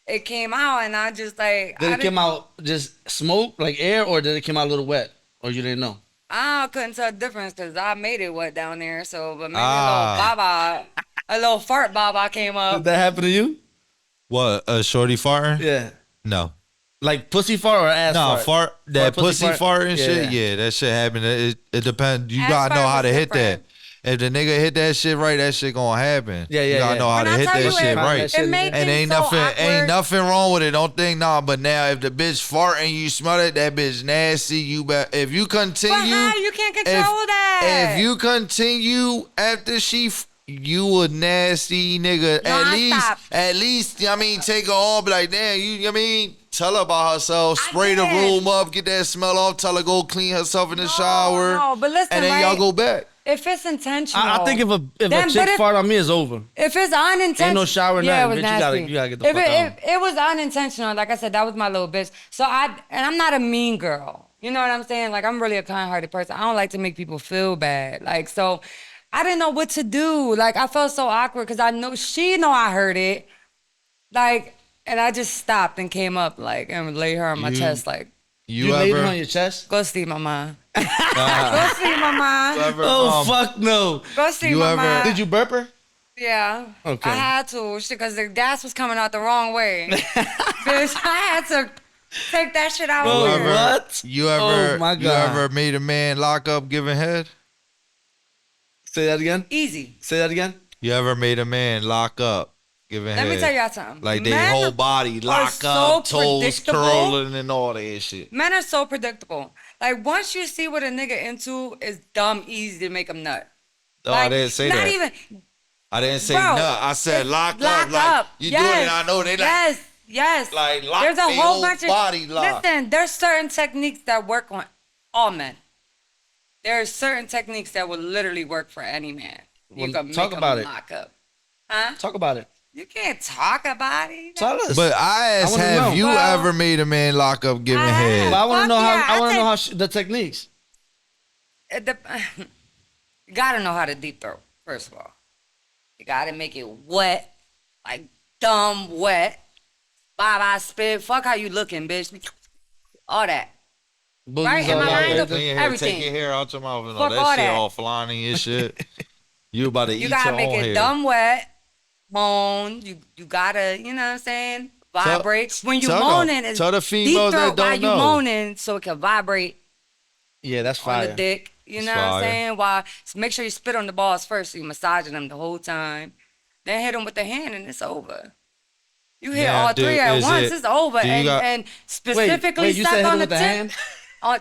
it came out, and I just like. Did it come out just smoke, like air, or did it come out a little wet? Or you didn't know? I couldn't tell the difference because I made it wet down there. So, but maybe a little fart baba came Did up. that happen to you? What? A shorty farting? Yeah. No. Like pussy fart or ass No, fart? fart. That pussy pussy fart? fart and shit. Yeah, that shit happen. It depends. You Ass gotta know fart how was to hit different. that. If the nigga hit that shit right, that shit gonna happen. Yeah, You yeah, gotta yeah. know how When to I hit tell that you shit it- right. that shit- It made And things ain't so nothing, awkward. ain't nothing wrong with it. Don't think nah. But now if the bitch fart and you smell it, that bitch nasty. You bet. If you continue, But how? You can't control if, that. If you continue after you a nasty nigga. Non-stop. At least, I mean, take her on, be like, damn, I mean, tell her about herself, I spray the did. room up, get that smell off, tell her go clean herself in the shower. No, but listen, and then right? y'all go back. If it's intentional, I think if a Then, chick but if- fart on me, it's over. If it's unintentional, Ain't no shower, yeah, nothing, it was bitch. nasty. You gotta get the if fuck out. If it was unintentional, like I said, that was my little bitch. So I'm not a mean girl. You know what I'm saying? Like I'm really a kind-hearted person. I don't like to make people feel bad. Like so, I didn't know what to do. Like I felt so awkward because I know she know I heard it. Like, and I just stopped and came up like and laid her on my chest like, You laid it on your chest? go see my mom. Go see my mom. Oh, fuck no. Go see you my ever- mom. Did you burp her? Yeah. Okay. I had to, because the gas was coming out the wrong way. Bitch, I had to take that shit out. Bro, weird. what? You ever, Oh, my you God. ever made a man lock up giving head? Say that again? Easy. Say that again? You ever made a man lock up giving head? Let me tell y'all something. Like their Men whole body are lock so up, toes predictable. curling and all that shit. Men are so predictable. Like, once you see what a nigga into, it's dumb easy to make him nut. Oh, Like, I didn't say not that. even, I didn't say bro, nut. I said it's lock lock up. Like you do it, and I know they like. Yes. Like, lock There's a they whole whole bunch of body lock. Listen, there's certain techniques that work on all men. There are certain techniques that will literally work for any man. You Well, can talk make about them it. lock up. Huh? Talk about it. You can't talk about it. Tell us. But I asked, wanna have know. you Well, ever made a man lock up giving I head? But I want to Fuck know how. yeah, I want to I know how the techniques. You gotta know how to deep throat, first of all. You gotta make it wet, like dumb wet. Bye spit. Fuck how you looking, bitch. All that. Boogies Right, am all I out lying? there. Clean your hair, Everything. Take your hair out your mouth and all Fuck that all shit that. all flying and shit. You about to eat You your gotta make own it hair. dumb wet, moan. You gotta, you know what I'm saying? Vibrate. When you tell them. moaning, it's Tell the females deep throat that don't while you know. moaning so it can vibrate Yeah, that's on fire. the dick. You It's know what I'm fire. saying? While so make sure you spit on the balls first, so you massaging them the whole time. Then hit them with the hand, and it's over. You hit Now, all three at is once, it- it's over. do you And, got- and specifically wait, you suck said hit on him the with the tip. hand?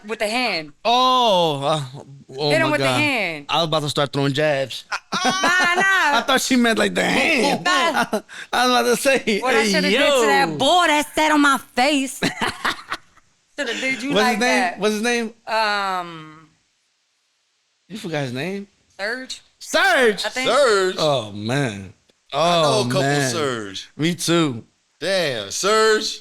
With the hand. Oh, oh Hit him my with the God. hand. I was about to start throwing jabs. Nah. I thought she meant like the hand. I was about to say, What I should have hey, did to yo. that boy that sat on my face. Should have did you What's like his name? that. What's his name? Um, You forgot his name? Surge, Serge. I think. Surge. Oh man. I know Oh a couple man. Surge. Me too. Damn, Surge.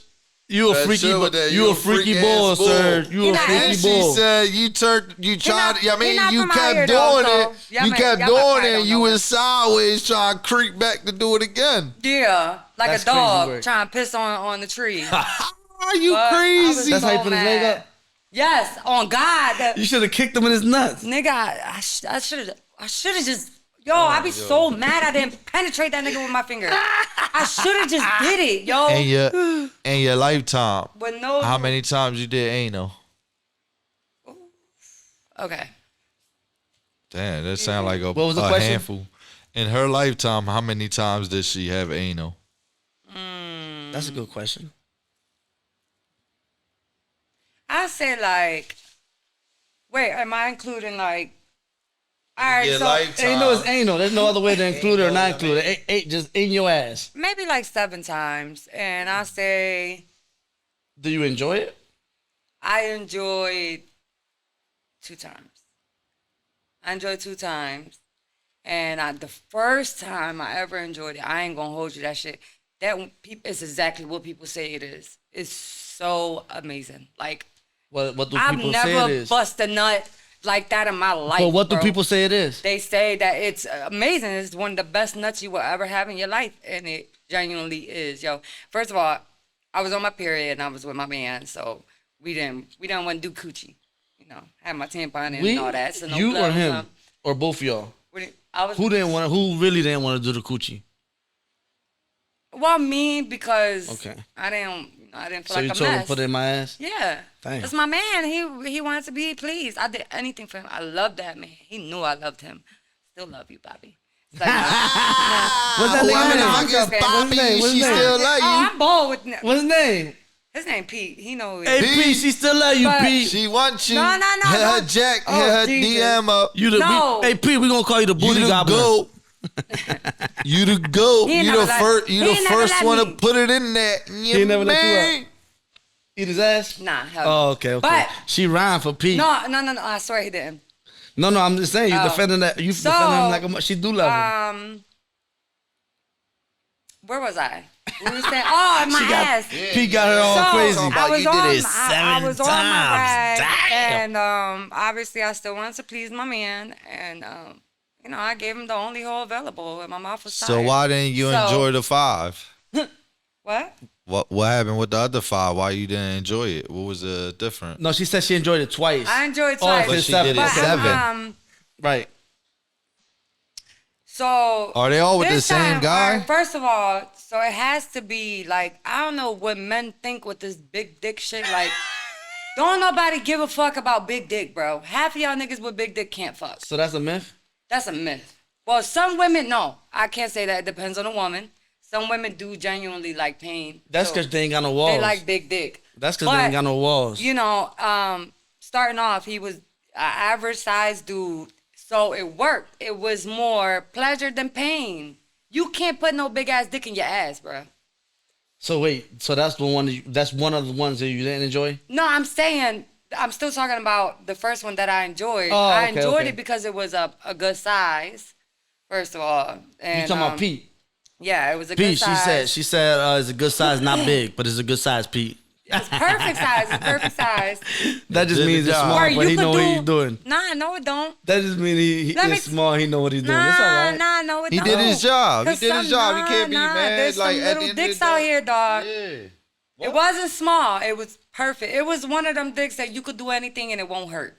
You a That freaky, shit with that, you a freaky bull, freak-ass bull. Serge. You He a not- freaky And she bull. said you tried. not- I mean, he not you from out kept here, doing though, it. so y'all You might- kept y'all doing probably it. don't And you know was him. sideways trying to creep back to do it again. Yeah, like That's a crazy dog work. trying to piss on the tree. Are you But I was crazy? That's how you so put his leg mad. up? Yes, on God. That, You should have kicked him in his nuts. nigga, I should have just. Yo, I be so mad I didn't penetrate that nigga with my finger. I should have just did it, yo. In your lifetime, But no. how many times you did anal? Okay. Damn, that sound like a, What was the a question? handful. In her lifetime, how many times did she have anal? That's a good question. I say like Wait, am I including like? All right, Yeah, so lifetime. Ain't no, it's anal. There's no other way to include it or not include it. Ain't just in your ass. maybe like 7 times, and I say Do you enjoy it? I enjoyed 2 times. I enjoyed 2 times, and the first time I ever enjoyed it, I ain't gonna hold you that shit. It's exactly what people say it is. It's so amazing. Like What do I've people say it never is? bust a nut like that in my life. But what do bro. people say it is? They say that it's amazing. It's one of the best nuts you will ever have in your life, and it genuinely is. Yo, first of all, I was on my period and I was with my man, so we didn't want to do coochie. You know, had my tampon in and all that. So no you blood or was him on. or both of y'all? I was Who really didn't want to do the coochie? well, me because Okay. I didn't feel So like you a told him mess. to put it in my ass? Yeah. Damn. That's my man. He wanted to be pleased. I did anything for him. I loved that man. He knew I loved him. Still love you, Bobby. It's like, What's that Women nigga I name? guess Bobby, What's his she name? still love you. I'm bold with What's his name? his name Pete. He knows. Hey, Pete, she still love you, But- Pete. She wants you. No, no, no, Hit her no. Jack. Oh, Hit her Jesus. DM up. You the No. Hey, Pete, we gonna call you the You booty the gobbler. goat. You the goat. He You never the let- first. You he the never first let one me. to put it in there. He never let you man. Eat his ass? Nah, hell Oh, no. okay. But She rhymed for Pete. no. I swear he didn't. No, I'm just saying you Oh. defending that. You So, defending him like a much. She do love him. Where was I? We were saying, oh, my ass. Pete got her all So, crazy. I was You on, did it I was on my 7 ride, times. Damn. and obviously I still wanted to please my man, and you know, I gave him the only hole available, and my mouth was tired. So why didn't you So- enjoy the 5? What? What happened with the other 5? Why you didn't enjoy it? What was the difference? No, she said she enjoyed it twice. I enjoyed Oh, twice. but she did it But, 7. Right. So Are they all with the this same time, guy? all right, first of all, so it has to be like, I don't know what men think with this big dick shit. Like, don't nobody give a fuck about big dick, bro. Half of y'all niggas with big dick can't fuck. So that's a myth? That's a myth. Well, some women, no. I can't say that. It depends on the woman. Some women do genuinely like pain. That's so because they ain't got no walls. they like big dick. That's because they ain't But, got no walls. You know, starting off, he was an average sized dude. So it worked. It was more pleasure than pain. You can't put no big ass dick in your ass, bro. So wait, so that's the one. That's one of the ones that you didn't enjoy. No, I'm saying, I'm still talking about the first one that I enjoyed. Oh, I okay, enjoyed okay. it because it was a good size, first of all. And, You talking about Pete? Yeah, it was a good Pete. size. She said it's a good size, not big, but it's a good size, Pete. It's perfect size. It's perfect size. That just Did means the it's job. small, Where but you he could know what do- he's doing. Nah, no, it don't. That just means he Let me- is small. He know what he's doing. It's all right. No, it He don't. did his job. He 'Cause did his job. He can't be mad. There's Like some at the little end of the dicks out day- here, dog. Yeah. It wasn't small. It was perfect. It was one of them dicks that you could do anything and it won't hurt.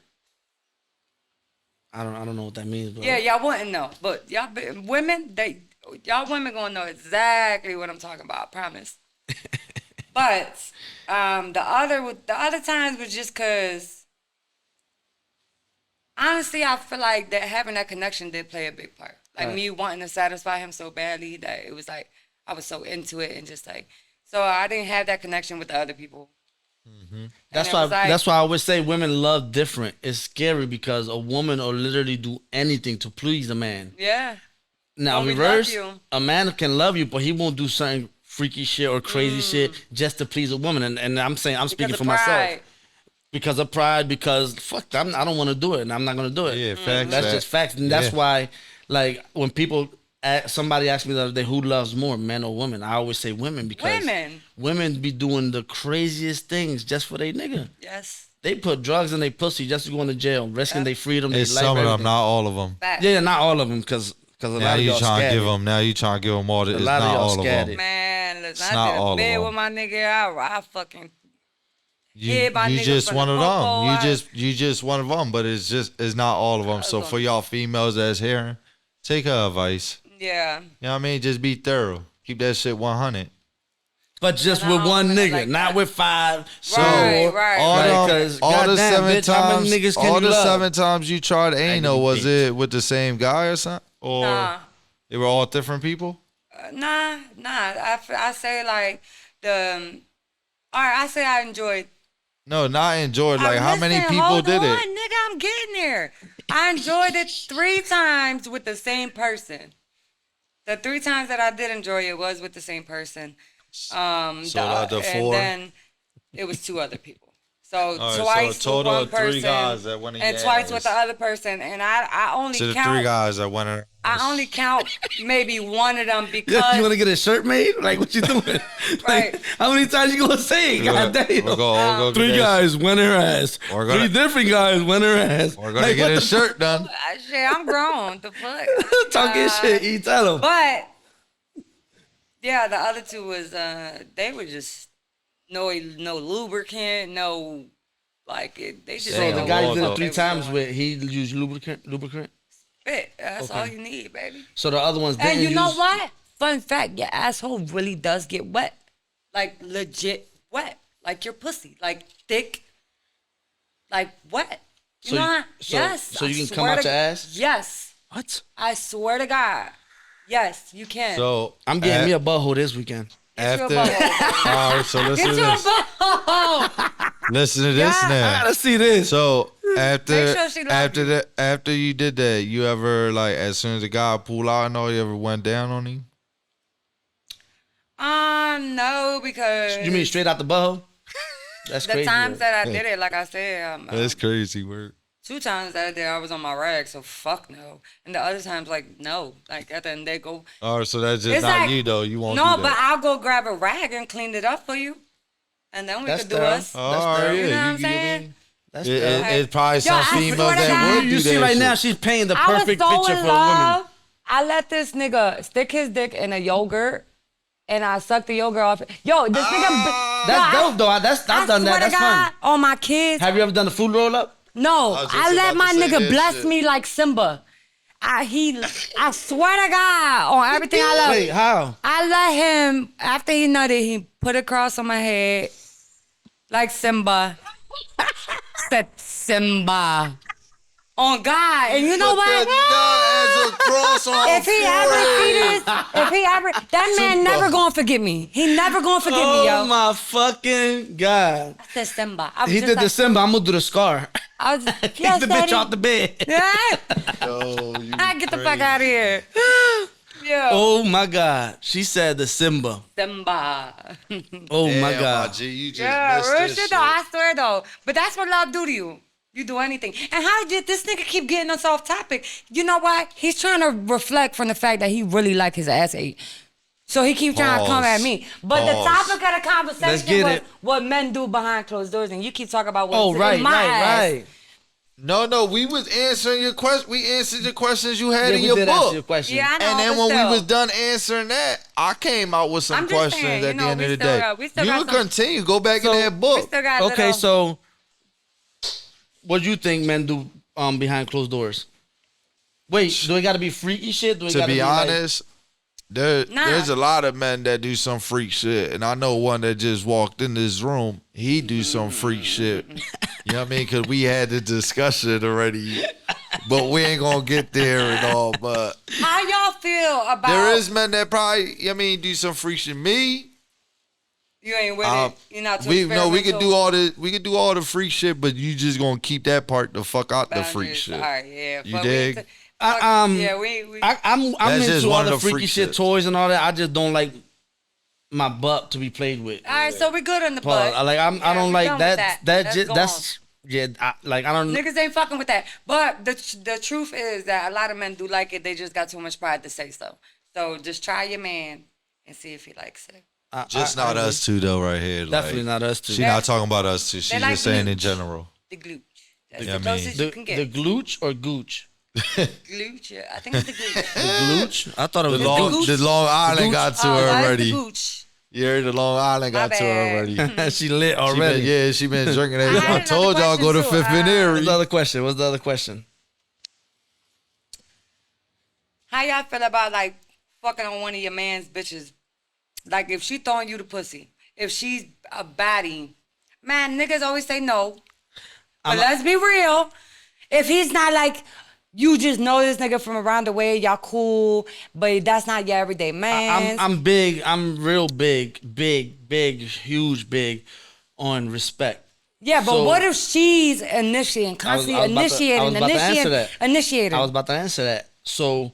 I don't know what that means, bro. Yeah, y'all wouldn't know, but women gonna know exactly what I'm talking about. I promise. But the other times was just cause. Honestly, I feel like that having that connection did play a big part. Like Right. me wanting to satisfy him so badly that it was like I was so into it and just like so I didn't have that connection with the other people. That's And it why. was like- That's why I always say women love different. It's scary because a woman will literally do anything to please a man. Yeah. Now Well, we reverse, love you. a man can love you, but he won't do certain freaky shit or crazy shit just to please a woman. And I'm saying I'm speaking Because for of myself pride. because of pride. Because fuck, I don't want to do it, and I'm not gonna do it. Yeah, facts. That's just facts, and that's Yeah. why, like, when people, somebody asked me the other day, who loves more, men or women? I always say women because women be doing the craziest things just for their nigga. Yes. They put drugs in their pussy just to go into jail, risking their freedom, their It's life, some of them, everything. not all of them. Facts. Yeah, not all of them, because a Now lot of you y'all trying to scattered. give them. Now you trying to give them all. It's lot of not y'all all of scattered. them. Man, listen, It's I not did all a of bid them. with my nigga. I fucking You, hit my you nigga just from one the of them. popo. You just one of them. But it's not all of them. So for y'all females that's hearing, take her advice. Yeah. You know what I mean? Just be thorough. Keep that shit 100. But just And I with don't one wanna nigga, like not that. with 5. So Right. all Right, them, 'cause all the goddamn, 7 bitch, how times, many niggas can all you the love? 7 times you tried anal, you was bitch. it with the same guy or something, or Nah. they were all different people? Nah. I say like all right, I say I enjoyed No, not enjoyed. Like, how many Listen, people hold did on, it? nigga, I'm getting there. I enjoyed it 3 times with the same person. The 3 times that I did enjoy it was with the same person. So the other 4? And then it was 2 other people. So All right, twice so a total with one of 3 person guys that went in and your twice ass. with the other person. And I only To the count 3 guys that went in. I only count maybe one of them You because want to get a shirt made? Like, what you doing? Right. Like, how many times you gonna say it? God damn. We'll go 3 get guys went her ass. We're gonna- 3 different guys went her ass. We're gonna Like, get what a shirt done. shit, I'm grown. The fuck. Talking shit. You tell them. But yeah, the other 2 was they were just no lubricant, no like it. They just So didn't the know guy you what did the it fuck 3 they was times doing. with, he used lubricant? Spit. That's all you need, baby. So the other ones didn't And you know use- what? Fun fact: your asshole really does get wet, like legit wet, like your pussy, like thick, like wet. You So know you- what? so- Yes. so you I can come swear out to- your ass? Yes. What? I swear to God. Yes, you can. So I'm getting me a butthole this weekend. Get you a after. butthole. All right, so listen Get to you a this. butthole. Listen to this Yeah. I now. gotta see this. So after Make sure she love you. after you did that, you ever like as soon as the guy pulled out and all, you ever went down on him? No, because You mean straight out the butthole? That's the crazy. times right? that I did it, like I said, That's crazy, word. 2 times that I did, I was on my rag, so fuck no. And the other times, like, no. Like, at the end, they go. All right, so that's just It's not like- you though. You won't No, do but that. I'll go grab a rag and clean it up for you. And then we That's could do thorough. us. All That's right, fair. yeah, You know what I'm get saying? me? That's It's probably Yo, some I females swear to that God. would do You see that right shit. now, she's painting the I was perfect so picture in for women. love. I let this nigga stick his dick in a yogurt, and I sucked the yogurt off. Yo, this nigga. That's Yo, dope, though. I've done I that. swear to That's fun. God, on my kids. Have you ever done the food roll up? No, was just I let about my to say nigga that bless shit. me like Simba. I swear to God, on everything I love. Wait, how? I let him, after he nutted, he put a cross on my head like Simba. Said Simba. On God. And you know Put what? that nut as a cross on If he ever see this, that man never gonna forget me. He never gonna forget me, Oh yo. my fucking God. I said Simba. I was He just did like, the Simba. I'm gonna do the scar. I was Kick yes, the Daddy. bitch off the bed. Yeah. Yo, you I get the fuck crazy. out of here. Yeah. Oh my God. She said the Simba. Simba. Oh my Damn, God. G, you just Yeah, missed real this shit though. I swear though. But that's what love do to you. You do anything. And how did this nigga keep getting us off topic? You know why? He's trying to reflect from the fact that he really like his ass ate. So he keep trying to come Pause. at me. But Pause. the topic of the Let's conversation get was it. what men do behind closed doors, and you keep talking about what Oh, right, in my ass. right. No, we was answering your question. We answered the questions you had Yeah, in we your did book. ask you a question. Yeah, I know. And then but when still. we was done answering that, I came out with some I'm just questions saying, at you the know, end we of the still day. got- we still You got can some- continue. Go back So- in that We book. still got Okay, little- so what do you think men do behind closed doors? Wait, do it got to be freaky shit? Do it To gotta be like- honest, Nah. there's a lot of men that do some freak shit, and I know one that just walked in this room. He do some freak shit. You know what I mean? Because we had the discussion already, but we ain't gonna get there and all. But How y'all feel about there is men that probably, I mean, do some freak shit. Me, you ain't with it? You're not too we could experimental? do all the freak shit, but you just gonna keep that part the fuck out the freak Boundaries. shit. All right, yeah. You Fuck, dig? fuck- Yeah, we I'm That's just into one all of the the freaky freak shit, shits. toys and all that. I just don't like my butt to be played with. all right, so we good on the Pause. butt. I Yeah, don't we like done that. with That Let's just go that's yeah. I don't. Niggas ain't fucking with that. But the truth is that a lot of men do like it. They just got too much pride to say so. So just try your man and see if he likes it. Just not us two though, right here. Definitely like, not us two. She not talking about us two. She's like just saying in glutes. general. The glooch. That's Yeah, the I mean- closest The, you can the get. glooch or gooch? Glooch, yeah. I think it's the glooch. The glooch? I thought it was The the long, gooch. the Long Island gooch. got to Oh, her that's the already. gooch. You heard the Long Island got My to her bad. already. She lit She already. she been drinking that. I had I another told y'all go to question, too. Fifth and What's Erie. the other question? What's the other question? How y'all feel about like fucking on one of your man's bitches? Like if she throwing you the pussy, if she's a baddie, man, niggas always say no. But let's be real. If he's not like you just know this nigga from around the way, y'all cool, but that's not your everyday man. I'm big. I'm real big, huge, big on respect. Yeah, but So- what if she's initiating, constantly I was about to answer that. initiating? I was about to answer that. So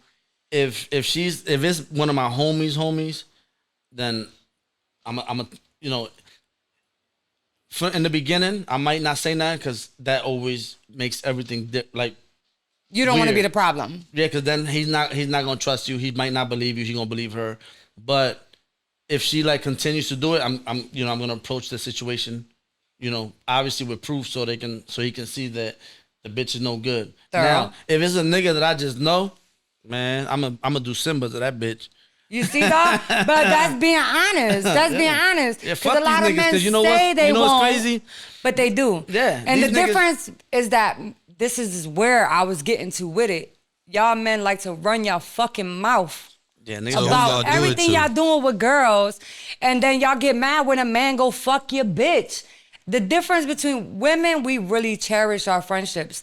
if it's one of my homies, then I'm a in the beginning I might not say nothing because that always makes everything like You don't want to be weird. the problem. yeah, because then he's not gonna trust you. He might not believe you. He's gonna believe her. But if she like continues to do it, I'm gonna approach the situation, obviously with proof so he can see that the bitch is no good. Thorough. Now, if it's a nigga that I just know, man, I'm gonna do Simba to that bitch. You see that? But that's being honest. That's being honest. Yeah, Because fuck a lot these of niggas, men 'cause you know say what's- they you know what's won't, crazy? but they do. Yeah, And the these niggas- difference is that this is where I was getting to with it. Y'all men like to run your fucking mouth Yeah, niggas. So who about y'all do it everything to? y'all doing with girls, and then y'all get mad when a man go fuck your bitch. The difference between women, we really cherish our friendships.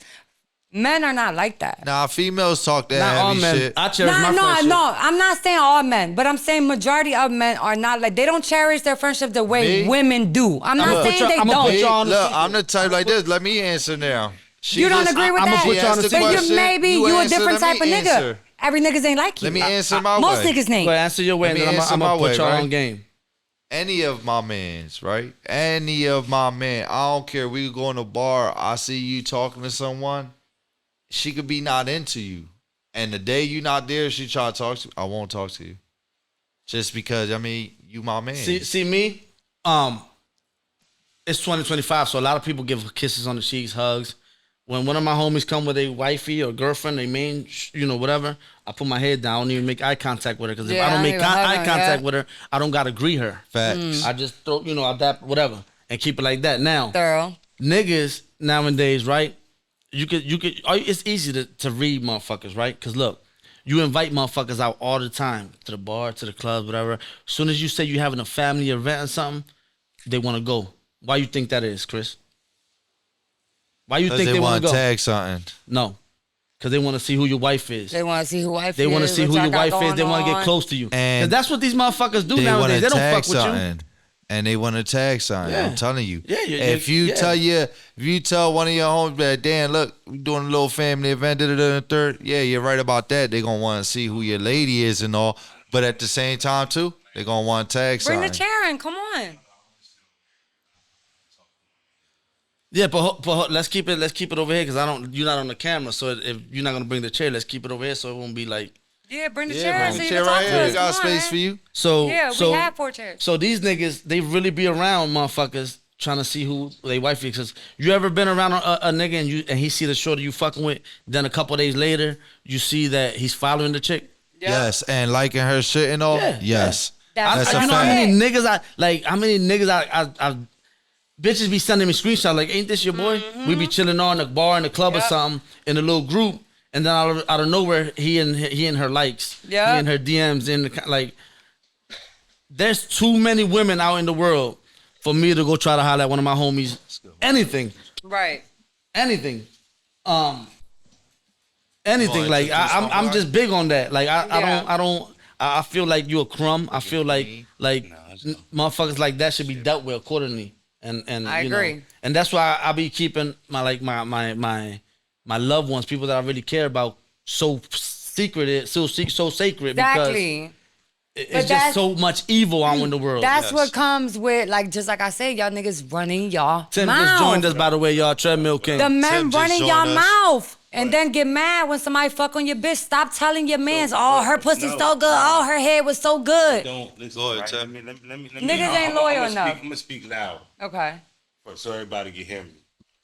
Men are not like that. Nah, females talk that Not all heavy men. shit. I cherish my friendship. No. I'm not saying all men, but I'm saying majority of men are not like, they don't cherish their friendship the way Me? women do. I'm not I'ma put saying y'all- they I'ma put don't. y'all on the Look, secret. I'm the type like this. Let me answer now. She You don't just- agree with I'ma that? put y'all on the She asked secret. But question, you maybe you a answer, different let type of me nigga. answer. Every niggas ain't like you. Let me answer my Most way. niggas ain't. Go ahead, answer your way, Let and me then answer I'm gonna my put way, y'all right? on game. Any of my mans, right? Any of my men. I don't care. We could go in a bar. I see you talking to someone. She could be not into you. And the day you not there, she try to talk to you. I won't talk to you. Just because, you my man. See me. It's 2025, so a lot of people give kisses on the cheeks, hugs. When one of my homies come with a wifey or girlfriend, they main, whatever, I put my head down. I don't even make eye contact with her because if Yeah, I don't I make don't even hug eye her, contact yeah. with her, I don't gotta greet her. Facts. I just throw, I dap whatever and keep it like that. Now, Thorough. niggas nowadays, right? It's easy to read motherfuckers, right? Because look, you invite motherfuckers out all the time to the bar, to the clubs, whatever. As soon as you say you having a family event or something, they want to go. Why you think that is, Chris? Why you Because think they they want want to to go? tag something. No, because they want to see who your wife is. They want to see who wife They want to is, see what who y'all your got wife is. going They want to get on. close to you. And Because that's what these motherfuckers do They want nowadays. to They don't tag fuck with you. something. And they want to tag something. Yeah. I'm telling you. Yeah, if you tell one of your homies that, Dan, look, we doing a little family event, and third, yeah, you're right about that. They're gonna want to see who your lady is and all. But at the same time too, they're gonna want to tag Bring something. the chair in. Come on. Yeah, but let's keep it over here because you're not on the camera. So if you're not gonna bring the chair, let's keep it over here so it won't be like. Yeah, bring the Yeah, chair bring so the you chair can talk right to here. us. We got Come on, space man. for you. So Yeah, so, we have 4 chairs. So these niggas, they really be around motherfuckers trying to see who they wife is. Cause you ever been around a nigga and he see the shorty you fucking with, then a couple days later you see that he's following the chick. Yes, and liking her shit and all. Yeah, Yes. That's a You know how fact. many niggas I bitches be sending me screenshots like, ain't this your boy? We be chilling on the bar in the club or Yep. something in a little group, and then out of nowhere he and her likes, Yeah. he and her DMs in the like. There's too many women out in the world for me to go try to holler at one of my homies. Anything, Right. anything, anything. wanna Like introduce my I'm boy? just big on that. Like Yeah. I feel like you a crumb. I feel like motherfuckers like that should be dealt with accordingly. And I you know, agree. and that's why I be keeping my loved ones, people that I really care about, so secret, so sacred because Exactly. it's But just that's- so much evil out in the world. That's what comes with, like, just like I said, y'all niggas running y'all Tim mouth. just joined us, by the way, y'all. Treadmill King. The men Tim just running joined y'all us. mouth and then get mad when somebody fuck on your bitch. Stop telling your mans, oh, her pussy so good. Oh, her head was so good. Don't listen. Go ahead, Right? Tim. Let me. Niggas ain't loyal enough. I'm gonna speak loud Okay. so everybody can hear me.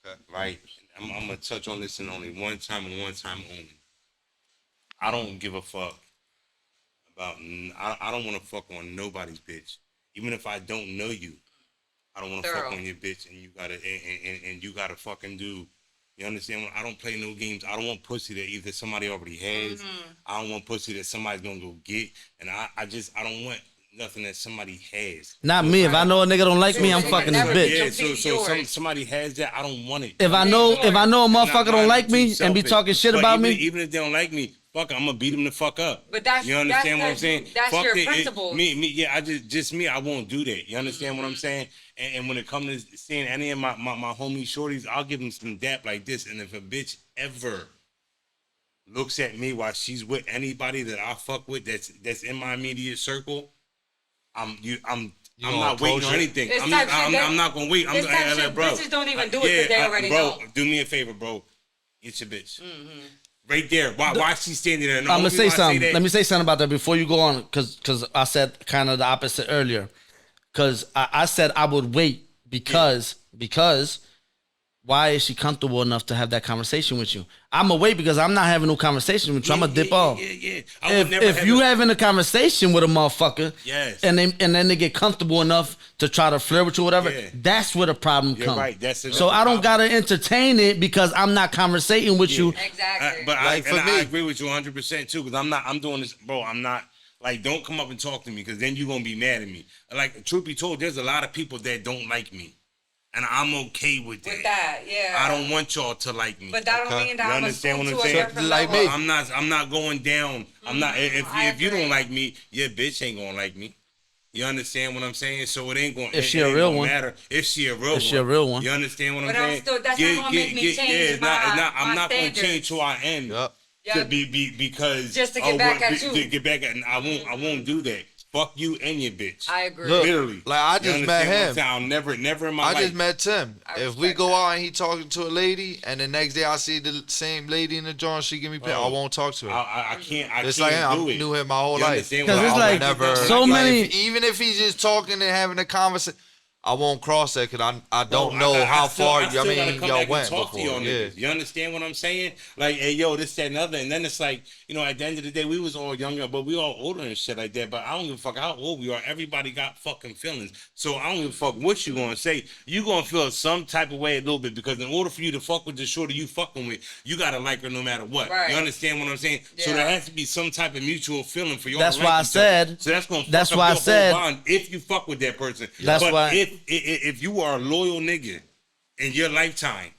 Okay. Right? I'm gonna touch on this in only one time and one time only. I don't give a fuck about. I don't want to fuck on nobody's bitch, even if I don't know you. I don't want to fuck Thorough. on your bitch, and you gotta and you gotta fucking do. You understand? I don't play no games. I don't want pussy that either somebody already has. I don't want pussy that somebody's gonna go get, and I don't want nothing that somebody has. Not me. If I know a nigga don't like me, I'm fucking this Never- bitch. Yeah, Completely so yours. somebody has that. I don't want it. If I know a motherfucker don't like me and be talking shit But about even, me, even if they don't like me, fuck it, I'm gonna beat him the fuck up. But that's you understand what I'm that's saying? that's Fuck your it, principles. I just me. I won't do that. You understand what I'm saying? And when it comes to seeing any of my homie shorties, I'll give them some dap like this. And if a bitch ever looks at me while she's with anybody that I fuck with that's in my immediate circle, I'm not waiting or anything. I'm not gonna wait. I'm like, bro. Bitches don't even do it because they already know. Do me a favor, bro. Get your bitch. Right there. Why she standing there? I'm gonna say something. Let me say something about that before you go on, because I said kind of the opposite earlier. Because I said I would wait because why is she comfortable enough to have that conversation with you? I'm gonna wait because I'm not having no conversation with you. I'm gonna dip off. Yeah. If you having a conversation with a motherfucker, yes, and then they get comfortable enough to try to flirt with you, or whatever, that's where the problem comes. Right. So I don't gotta entertain it because I'm not conversating with you. Exactly. But I agree with you 100% too, because I'm doing this, bro. I'm not. Like, don't come up and talk to me because then you're going to be mad at me. Like, truth be told, there's a lot of people that don't like me. And I'm okay with that. With that, yeah. I don't want y'all to like me. But that don't mean that you I'm understand what I'm to a saying? different Like level. me. I'm not going down. I'm not. If you agree. don't like me, your bitch ain't going to like me. You understand what I'm saying? So it ain't going If she a real one. matter. If she a real one. You understand what I'm But saying? still, that's not gonna make me change I'm my not going to standards. change who I am. Yup. To be because Just to get back at you. To get back at, and I won't do that. Fuck you and your bitch. I agree. Look, Literally. like I You just met understand what I'm him. saying? I'll never in my life. I just met Tim. I If we respect go that. out and he talking to a lady, and the next day I see the same lady in the joint, she give me pay, I won't talk to her. I can't. I It's can't like do I it. knew him my whole You life. understand 'Cause what it's I like never. so like, many- even if he's just talking and having a conversation, I won't cross that because I don't know I how still- far I still gotta come y'all back went and talk before. to y'all Yeah. niggas. You understand what I'm saying? Like, hey, yo, this, that, and other. And then it's like, at the end of the day, we was all younger, but we all older and shit like that. But I don't give a fuck how old we are. Everybody got fucking feelings. So I don't give a fuck what you gonna say. You gonna feel some type of way a little bit because in order for you to fuck with the shorty you fucking with, you gotta like her no matter what. Right. You understand what I'm saying? So Yeah. there has to be some type of mutual feeling for y'all. That's to like why I each other. said- So that's gonna that's fuck why I up your said- whole bond if you fuck with that person. That's but why- if you are a loyal nigga in your lifetime,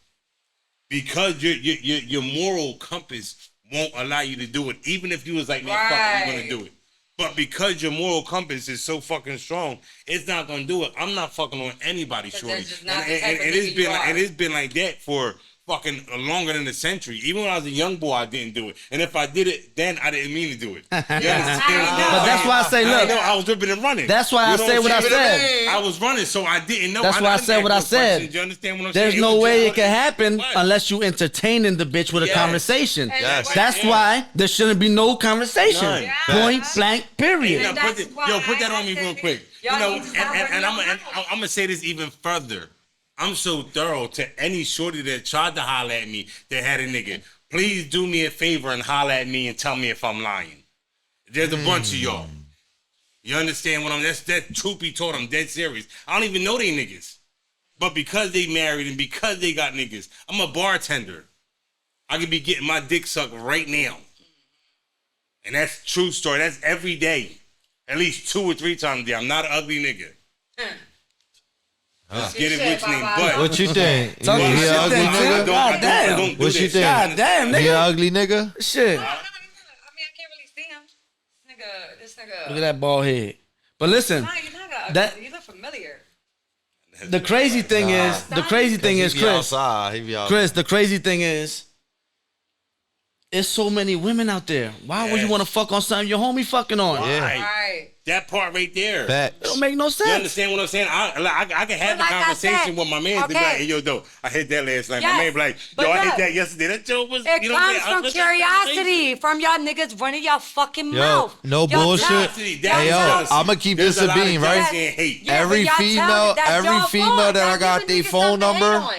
because your moral compass won't allow you to do it, even if you was like, man, fuck it, you're gonna do it. But because your moral compass is so fucking strong, it's not gonna do it. I'm not fucking on anybody, 'Cause shorty. that's just not And the type of it's nigga you are. and it's been like that for fucking longer than a century. Even when I was a young boy, I didn't do it. And if I did it, then I didn't mean to do it. You understand? But that's why I say, look. I was ripping and running. That's why I know say what I I'm saying? said. I was running, so I didn't know. That's why I didn't said ask what no I said. questions. You understand what I'm There's saying? no was way just- it can happen What? unless you entertaining the bitch with a Yes. conversation. Yes. That's why there shouldn't be no conversation. None. Yeah. Point blank, period. Now, And put that's that, why put that I on me said real quick. y'all You know, need to stop running and your I'm mouth. gonna say this even further. I'm so thorough to any shorty that tried to holler at me that had a nigga. Please do me a favor and holler at me and tell me if I'm lying. There's a bunch of y'all. You understand what I'm? That truth be told, I'm dead serious. I don't even know they niggas, but because they married and because they got niggas, I'm a bartender. I could be getting my dick sucked right now, and that's true story. That's every day, at least 2 or 3 times a day. I'm not an ugly nigga. Let's get it Shit, rich name, Baba. but What you think? Talk He your an shit ugly then, nigga? Tim. God damn. don't do What you that. think? God damn, He an nigga. ugly nigga? Shit. I mean, I can't really see him. This nigga. Look at that bald head. But listen, Nah, you're not ugly. that- You look familiar. the crazy thing is, He be Chris, outside. He be outside. Chris, the crazy thing is, there's so many women out there. Why would you Yes. want to fuck on something your homie fucking on? Yeah. Right. that part right there. It Facts. don't make no You sense. understand what I'm saying? I can have But like a I conversation said, with my man to be okay. like, hey, yo, though, I hit that last night. Yes, My man be like, but yo, I hit look, that yesterday. That joke was, It you know what I'm comes saying? from curiosity from y'all niggas running y'all fucking Yo, mouth. no Y'all bullshit. tell- Hey, Hey, yo, y'all tell- I'ma keep There's this a lot of beam, right? jealousy and hate. Yeah, but Every y'all tell female- that's every y'all female fault. that I Y'all got giving they niggas phone something to hate number, on.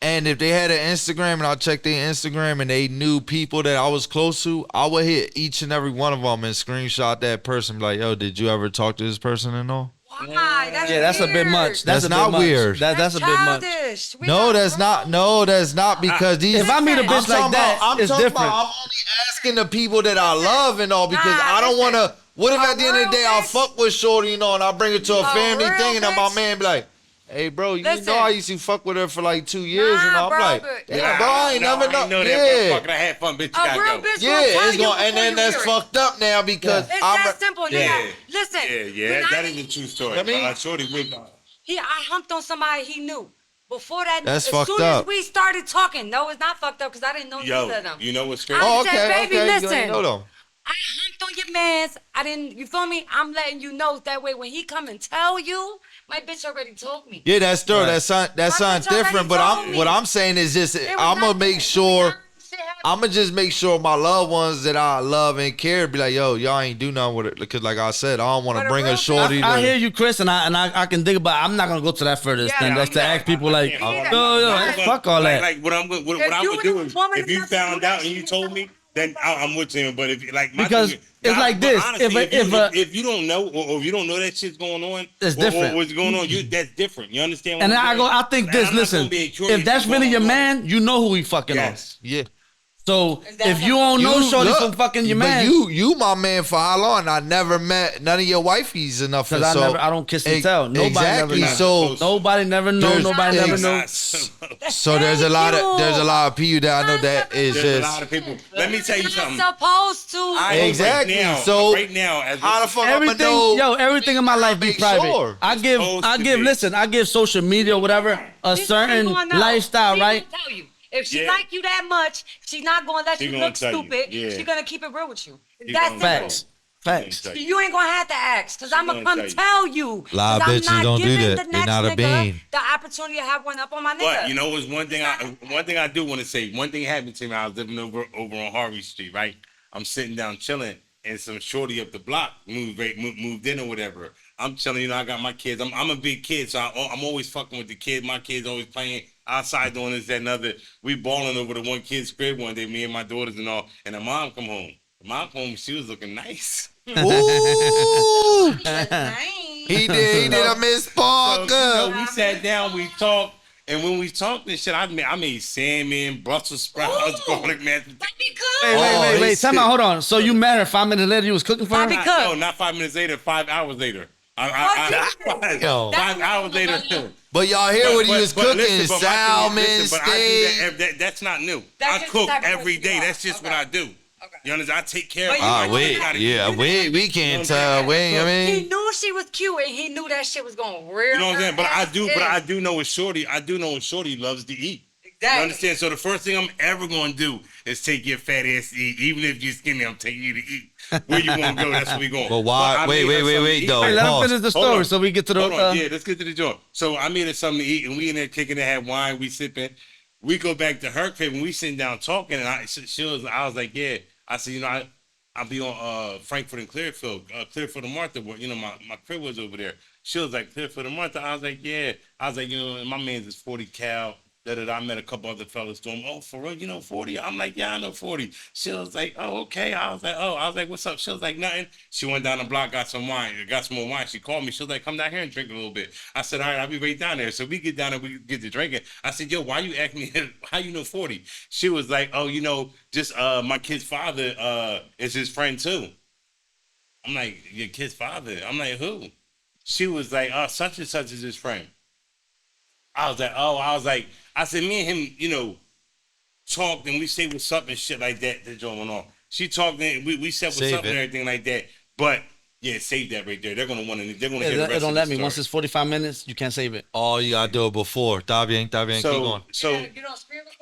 And if they had an Instagram and I checked their Instagram and they knew people that I was close to, I would hit each and every one of them and screenshot that person. Be like, yo, did you ever talk to this person and all? Why? That's Yeah, that's a bit weird. much. That's a bit not much. weird. That's a bit much. childish. We No, not that's grown. not. No, that's not because these. If I meet a I'm bitch I'm like talking that, about, I'm it's talking different. about, I'm only asking the people that I love and all because Nah, I don't listen. want to. What if A at the end of the real day I bitch- fuck with shorty, and all, and I bring it to a family real thing, and then my bitch- man be like, Hey, bro, you Listen. know I used to fuck with her for like 2 years, and Nah, I'm bro, like, but- damn, bro, I ain't never know. that. Yeah, Fucking I had fun, bitch. You A gotta real go. bitch yeah, will tell it's you going, and before then you that's hear it. fucked up now because It's I'm. that simple, nigga. Yeah. Listen. Yeah, when that I- is a true story. I mean- Shorty with I humped on somebody he knew. Before that, That's as fucked soon up. as we started talking, no, it's not fucked up because I didn't know Yo, neither of them. you know what's crazy? Oh, I said, okay, baby, okay, you listen. ain't know them. I humped on your mans. I didn't, you feel me? I'm letting you know that way when he come and tell you, my bitch already told me. Yeah, that's true. Right. That's My something bitch already different. But told me. what I'm saying is just It was I'm gonna nothing. make sure. Shit happened. I'm gonna just make sure my loved ones that I love and care be like, yo, y'all ain't do nothing with it. Because like I said, I don't want But to a bring real a shorty. I to, hear you, Chris, and I can dig about. I'm not gonna go to that further extent. That's to ask people like, can't. yo, fuck all that. Like what I'm what If I you would was do a is woman if you enough to do found that out and you shit, told me, then I'm with you. But if like my Because thing is, it's like but this, honestly, if if you don't know or if you don't know that shit's going on, It's or different. what's going on, that's different. You understand? What And I'm I saying? think Like, this. I'm not Listen, gonna be curious if that's what's really going your on. man, you know who he fucking on. Yes. yeah. So Is that if you don't know You- shorty look, from fucking your but man, you my man for how long? I never met none of your wifeys enough. because so, I don't kiss and Ex- tell. Nobody exactly. never know. So Nobody never know. There's- Nobody never Ex- know. so there's a lot of people that I know that is There's a just lot of people. Let me tell you You're something. supposed to. Exactly. Right now, So, right now, as how the fuck I'ma Everything, know? everything in my life be Make private. sure. I give, Supposed to be. I give social media or whatever a This certain she gonna know. lifestyle, She right? gonna tell you. If she Yeah. like you that much, she's not gonna let She you gonna look tell you. stupid. Yeah. She's gonna keep it real with you. She That's gonna simple. Facts, facts. tell you. You ain't gonna have to ask, cause I'm gonna gonna come tell tell you. A lot of 'Cause I'm bitches not don't do giving that. the They next not a nigga bean. the opportunity to have one up on my nigga. But you know, was one thing I do want to say. One thing happened to me. I was living over on Harvey Street, right? I'm sitting down chilling, and some shorty up the block moved in or whatever. I'm chilling, you know. I got my kids. I'm a big kid, so I'm always fucking with the kids. My kids always playing outside doing this, that, and other. We balling over the one kid's crib one day, me and my daughters and all. And the mom come home. The mom come home. She was looking nice. Ooh, That's nice. he did a Miss So, Parker. we sat down, we talked, and when we talked and shit, I made salmon, Brussels sprouts, Ooh. garlic mashed potatoes. That'd be Wait, good. Oh, wait. he's Time out. sick. Hold on. So you met her 5 minutes later. You was cooking for her. Bobby Cook. No, not 5 minutes later. 5 hours later. Yo. 5 hours later. But y'all hear what he was cooking? listen, but my Salmon, thing is- listen, but I steak. do that's not new. That's I just cook the type of every person day. you are. That's just what I do. Okay. You understand? I take care of But you. you Ah, know wait, what? yeah, we can't tell. We, I He mean, knew she was cute and he knew that shit was gonna rear. You know what I'm saying? But her I ass do know a shorty. I do know a shorty loves to eat. Exactly. You understand? So the first thing I'm ever gonna do is take your fat ass to eat. Even if you're skinny, I'm taking you to eat. Where you wanna go, that's where we going. But why- I wait, made her wait, something to wait, eat. though. Hey, let him Pause. finish the Hold story on. so we get to the. Hold on. Yeah, let's get to the joint. So I made her something to eat, and we in there kicking it, have wine, we sipping. We go back to her crib, and we sitting down talking, and I was like, yeah. I said, you know, I'll be on Frankfurt and Clearfield, Clearfield and Martha, where, you know, my crib was over there. She was like, Clearfield and Martha. I was like, yeah. I was like, you know, my man's is 40 cal. I met a couple other fellas to him. Oh, for real, you know 40? I'm like, yeah, I know 40. She was like, oh, okay. I was like, what's up? She was like, nothing. She went down the block, got some wine, got some more wine. She called me. She was like, come down here and drink a little bit. I said, all right, I'll be right down there. So we get down there, we get to drinking. I said, yo, why you asking me how you know 40? She was like, oh, you know, just my kid's father is his friend too. I'm like, your kid's father? I'm like, who? She was like, such and such is his friend. I was like, I said, me and him, you know, talked and we say what's up and shit like that. That's going on. She talked and we said what's Save up it. and everything like that. But yeah, save that right there. They're gonna want to. They're gonna hear the It rest don't of let the me. story. Once it's 45 minutes, you can't save it. all you gotta do it before. Está bien, keep going. So You don't screen record?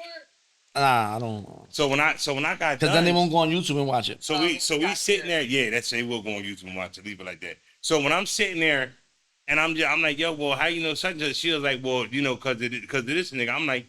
Nah, I don't. so when I got Because done, then they won't go on YouTube and watch it. So we sitting there. Yeah, that's they will go on YouTube and watch it. Leave it like that. So when I'm sitting there, and I'm like, yo, well, how you know such and such? She was like, well, you know, cause of this nigga. I'm like,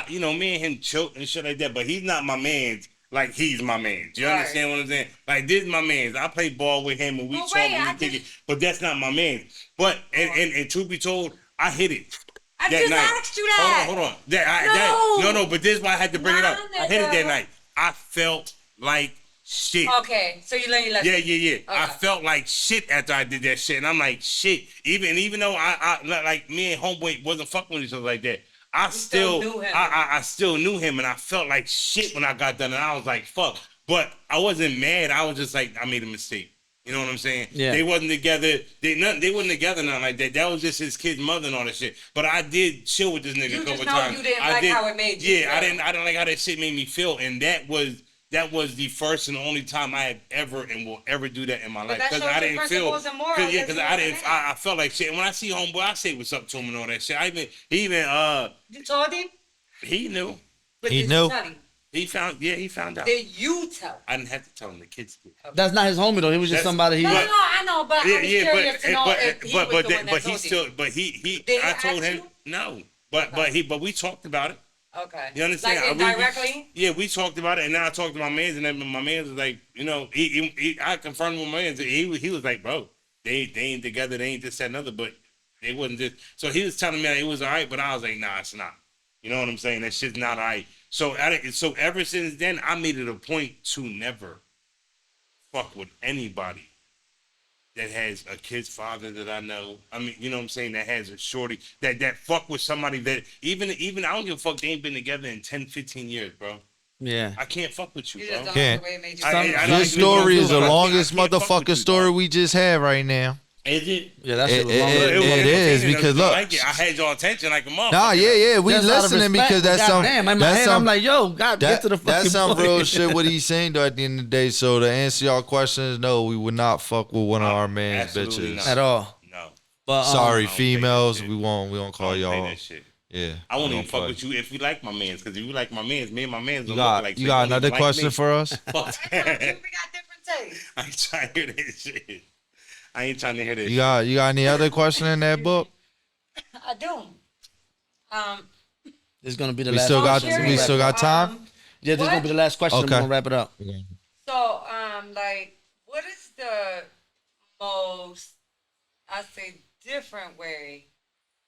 you know, me and him choke and shit like that. But he's not my man's. Like he's my man. Do you understand what I'm saying? Like this is my man's. I play ball with him and we talk and we kick it. But that's not my man. But and truth be told, I hit it. I that just night. asked you that. Hold on. No. But this is why I had to bring it up. Nah, I hit it that nigga. night. I felt like shit. Okay, so you let Yeah. Okay. I felt like shit after I did that shit, and I'm like shit. Even though I like me and homeboy wasn't fucking with each other like that, I still still knew him. I still knew him, and I felt like shit when I got done, and I was like fuck. But I wasn't mad. I was just like I made a mistake. You know what I'm saying? Yeah. They wasn't together. They wasn't together nothing like that. That was just his kid's mother and all that shit. But I did chill with this nigga You a couple just know times. you didn't I like did, how it made you Yeah, feel. I didn't like how that shit made me feel. And that was the first and only time I had ever and will ever do that in my life. that Because shows I your didn't feel. principles and morals Cause, yeah, that because you I have didn't. to have. I felt like shit. And when I see homeboy, I say what's up to him and all that shit. He told him? he knew. But He did knew. you tell him? He found out. Did you tell him? I didn't have to tell him. The kids did. That's not his homie though. He was just That's- somebody he. No, was, I know, but I was curious to know if he was the one that but told he still, you. but he Did he I told ask him you? no, but we talked about it. Okay. You understand? Like indirectly? Yeah, we talked about it, and then I talked to my man's, and then my man's was like, you know, I confirmed with my man's. He was like, bro, they ain't together, they ain't this that another, but they wasn't this. So he was telling me that it was all right, but I was like, nah, it's not. You know what I'm saying? That shit's not all right. So ever since then, I made it a point to never fuck with anybody that has a kid's father that I know. I mean, you know what I'm saying? That has a shorty that fuck with somebody that even I don't give a fuck. They ain't been together in 10, 15 years, bro. yeah. I can't fuck with you, You bro. just don't Can't. like the way it made you I- feel. I- This I- story is the I can't longest fuck with motherfucking you, story dog. we just had right now. Is it? Yeah, that It- shit was it- long. it- was it is, entertaining, because though. look. I had y'all attention like a motherfucker. Nah, yeah, we Just out of listening respect, because that's some. goddamn, in my That's head, some. I'm like, yo, God, get to the fucking That's some point. real shit. What he's saying though. At the end of the day, so to answer y'all questions, no, we would not fuck with one of our man's Absolutely bitches. not. At all. No, But Sorry, I don't play that females. shit. We won't call I don't play y'all. that shit. Yeah, I won't we even don't fuck play. with you if you like my mans, because if you like my mans, me and my mans You don't got look like you shit. got Don't even another like question me. for us? Fuck I told you that. we got different tastes. I ain't trying to hear that shit. I ain't trying to hear that You got any other question in that book? I do. This is gonna be the We last. still got question. we still got time. Yeah, this is gonna be the last question. Okay. We're gonna wrap it up. So, like, what is the most, I say, different way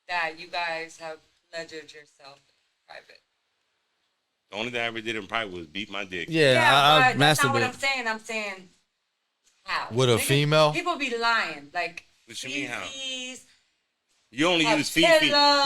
that you guys have pleasured yourself in private? The only thing I ever did in private was beat my dick. Yeah, I but that's not what I'm masturbate. saying. I'm saying how. With a female? People be lying. Like, What you mean how? feces, You only a use feet. pillow,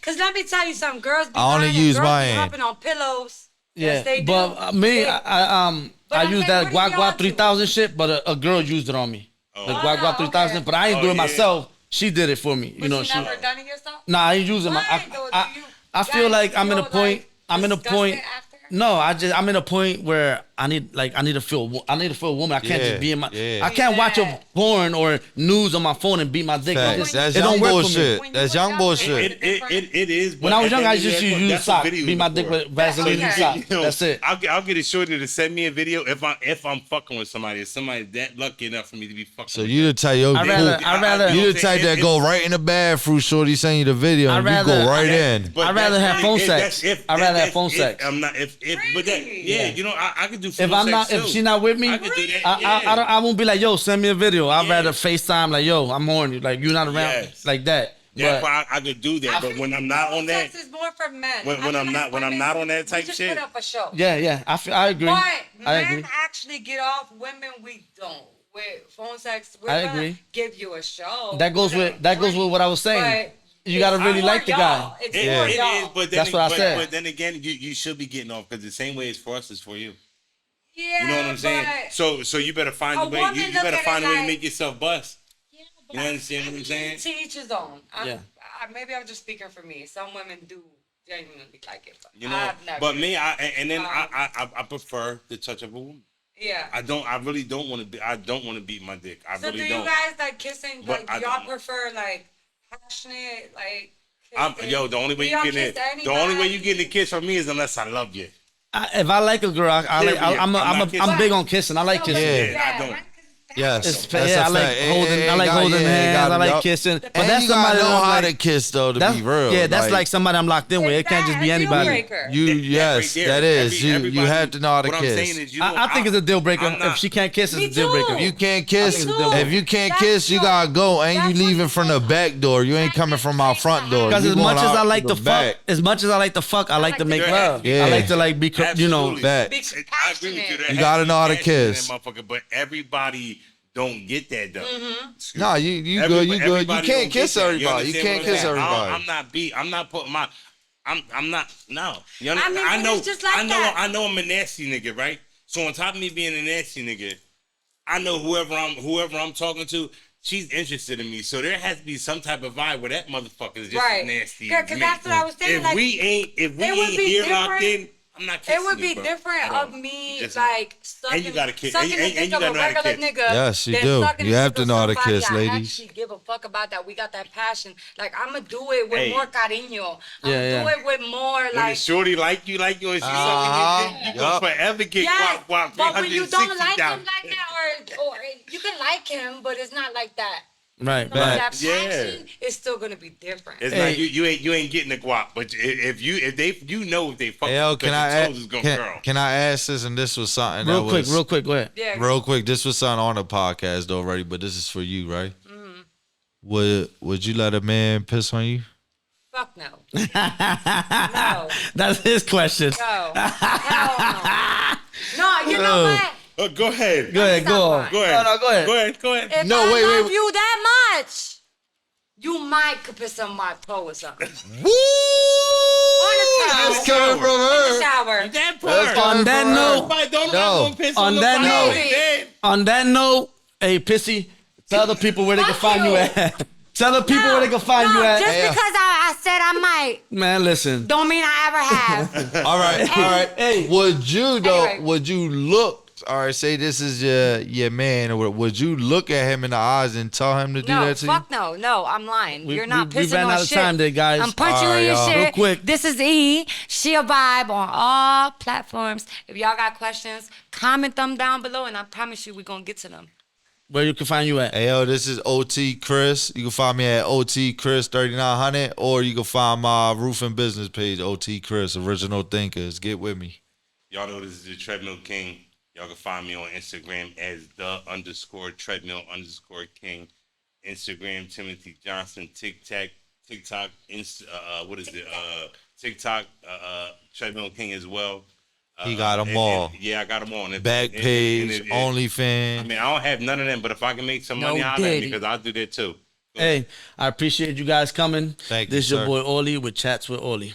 Cause let me tell you something. Girls be I only lying and use girls my be hand. hopping on pillows. Yeah, Yes, they do. but me, They- But I I'm use saying, that what do y'all Guagua 3000 shit, but a girl used it on me. The Oh, Guagua no, 3000, okay. but I ain't Oh, do it yeah. myself. She did it for me. But You know, you never done it yourself? Nah, I ain't using my. Why, though? Do you I feel guys like I'm in a feel, point. like, I'm in a point. disgusted after? No, I'm in a point where I need to feel a woman. I can't Yeah, just be in my. yeah. I can't watch a Yeah. porn or news on my phone and beat my dick. It Facts. just- That's it don't young work for me. bullshit. When you That's were young younger, bullshit. It is. When I was young, I just that's used to use what socks, videos beat my are dick for. with Vaseline and Okay. socks. Yo, That's it. I'll get a shorty to send me a video if I'm fucking with somebody. If somebody that lucky enough for me to be fucking. So with you the type yo, I'd rather- cool. I'd rather- You the type that go right in the bathroom, shorty send you the video, and I'd you go rather- right in. But I'd rather that's have phone if- sex. that's if- I'd rather have that's phone if sex. I'm not but that Really? you know I could do phone If I'm sex not, if too. she's not with me, I could do that. I won't be like, yo, send me a video. I'd Yeah. rather FaceTime like, yo, I'm horny. Like you're not around Yes. like that. That's But why I could do that. But when I'm not on that, Sex is more for men. when I I'm feel not- like when I'm women, not on that we type just shit. put up a show. yeah, I agree. But I men agree. actually get off. Women, we don't. With phone sex, we're I gonna agree. give you a show. That goes We're with gonna drink, what I was saying. but You gotta it's really for like the guy. y'all. It's it for is. y'all. But then, That's what I said. But then again, you should be getting off because the same way it's for us is for you. Yeah, You know what I'm saying? but So you better find a a way. woman You look better at find it a way to like- make yourself bust. yeah, but You understand what I'm saying? To each his own. Yeah. Maybe I'm just speaking for me. Some women do genuinely like it, but You know. I've never. But me, I prefer the touch of a woman. Yeah. I really don't want to be. I don't want to beat my dick. I So really do don't. you guys like kissing? But Like I y'all don't. prefer like passionate like? Kissing? Yo, the only way Do you y'all get it, kiss the only way you anybody? get a kiss from me is unless I love you. If I like a girl, I'm big on kissing. I like So, kissing. Yeah, I don't. right? 'Cause it's Yes, It's, that's yeah, a I like fact. holding. I like holding hands. I like kissing. But And that's you gotta somebody know that I'm how like, to kiss though. To that's, be real, yeah, that's like somebody I'm locked in with. It can't just be Is that a deal anybody. breaker? you. Yes, right that there. is. You Everybody- have to know how to what I'm saying kiss. is, I think it's a deal breaker. I'm not- If she can't kiss, Me it's a deal too. breaker. If you can't kiss, Me too. if you can't That's kiss, you true. gotta go, and That's you what leaving you from the said. back door. You ain't coming from our front door. Because You as going much as out I like the to back. fuck, as much as I like to fuck, I like to make to love. Yeah. I like to like be, you know. Absolutely. Back. Be I agree with you. passionate. There You gotta has know how to be passion in that kiss. motherfucker, but everybody don't get that though. Excuse Nah, me. you good. You good. You Everybody can't don't kiss get that. everybody. You understand can't what I'm kiss saying? everybody. I'm not beat. I'm not putting my. I'm not. No. You I mean, I but know. it's just like I know. that. I know. I'm a nasty nigga, right? So on top of me being a nasty nigga, I know whoever I'm talking to, she's interested in me. So there has to be some type of vibe where that motherfucker is just Right. nasty. Because that's what I was saying. If like, we ain't would here be locked in, I'm not kissing it would be you, bro. different Hold of on. me Just- like sucking, and you gotta kiss. sucking And the you dick of gotta a know how to regular kiss. nigga. Yes, you than do. sucking You the have dick to of know how to somebody kiss, I ladies. actually give a fuck about that. We got that passion. Like I'ma do it with Hey. more cariño. I'ma Yeah, do it with more When like. a shorty like you, and she sucking your dick, you Yup. gonna forever get Yes, guap but when you don't like 360,000. him like that, or you can like him, but it's not like that. Right, But right. that Yeah. passion is still gonna be different. It's Hey. like you ain't getting the guap, but if they fuck Hey, yo, with can the I toes is gonna curl. can I ask this? And this was something Real that quick, was go ahead. Yeah. real quick. This was something on the podcast though, already, but this is for you, right? Would you let a man piss on you? Fuck no. No. That's his question. No. Hell no. No, you know what? Go ahead. Go ahead, go on. Stop Go ahead. No, go ahead. Go ahead. If No, I wait, love wait. you that much, you might could piss on my toe or something. Woo! On the couch. That's coming from In the her. shower. That That's part. On that from her. note, Nobody don't No. not gonna piss On on that nobody. note- Then. On that note, hey, Pissy, tell the people where they can Fuck find you you. at. Tell the people where they can find no, you at. just Yeah. because I said I might, Man, listen. don't mean I ever have. All right, all right. Hey. Would you though? Anyway. Would you look? All right, say this is your man, or would you look at him in the eyes and tell him to do No, that to fuck no, no, I'm lying. We- You're not we pissing ran on out of shit. time there, guys. I'm punching All you right, in your y'all. shit. Real quick. This is E. She a vibe on all platforms. If y'all got questions, comment them down below, and I promise you we're gonna get to them. Where you can find you at. Hey yo, this is OTChriss. You can find me at OTChriss 3900, or you can find my roofing business page, OTChriss Original Thinkers. Get with me. Y'all know this is the Treadmill King. Y'all can find me on Instagram as _treadmill_king. Instagram Timothy Johnson. TikTok. What is it? TikTok. Treadmill King as well. He got 'em all. Yeah, I got them all. And Back page, I OnlyFans. mean, I don't have none of them, but if I can make some No money out of it, diddy. because I'll do that too. Hey, I appreciate you guys coming. Thank you, This is your sir. boy Oli with Chats with Oli.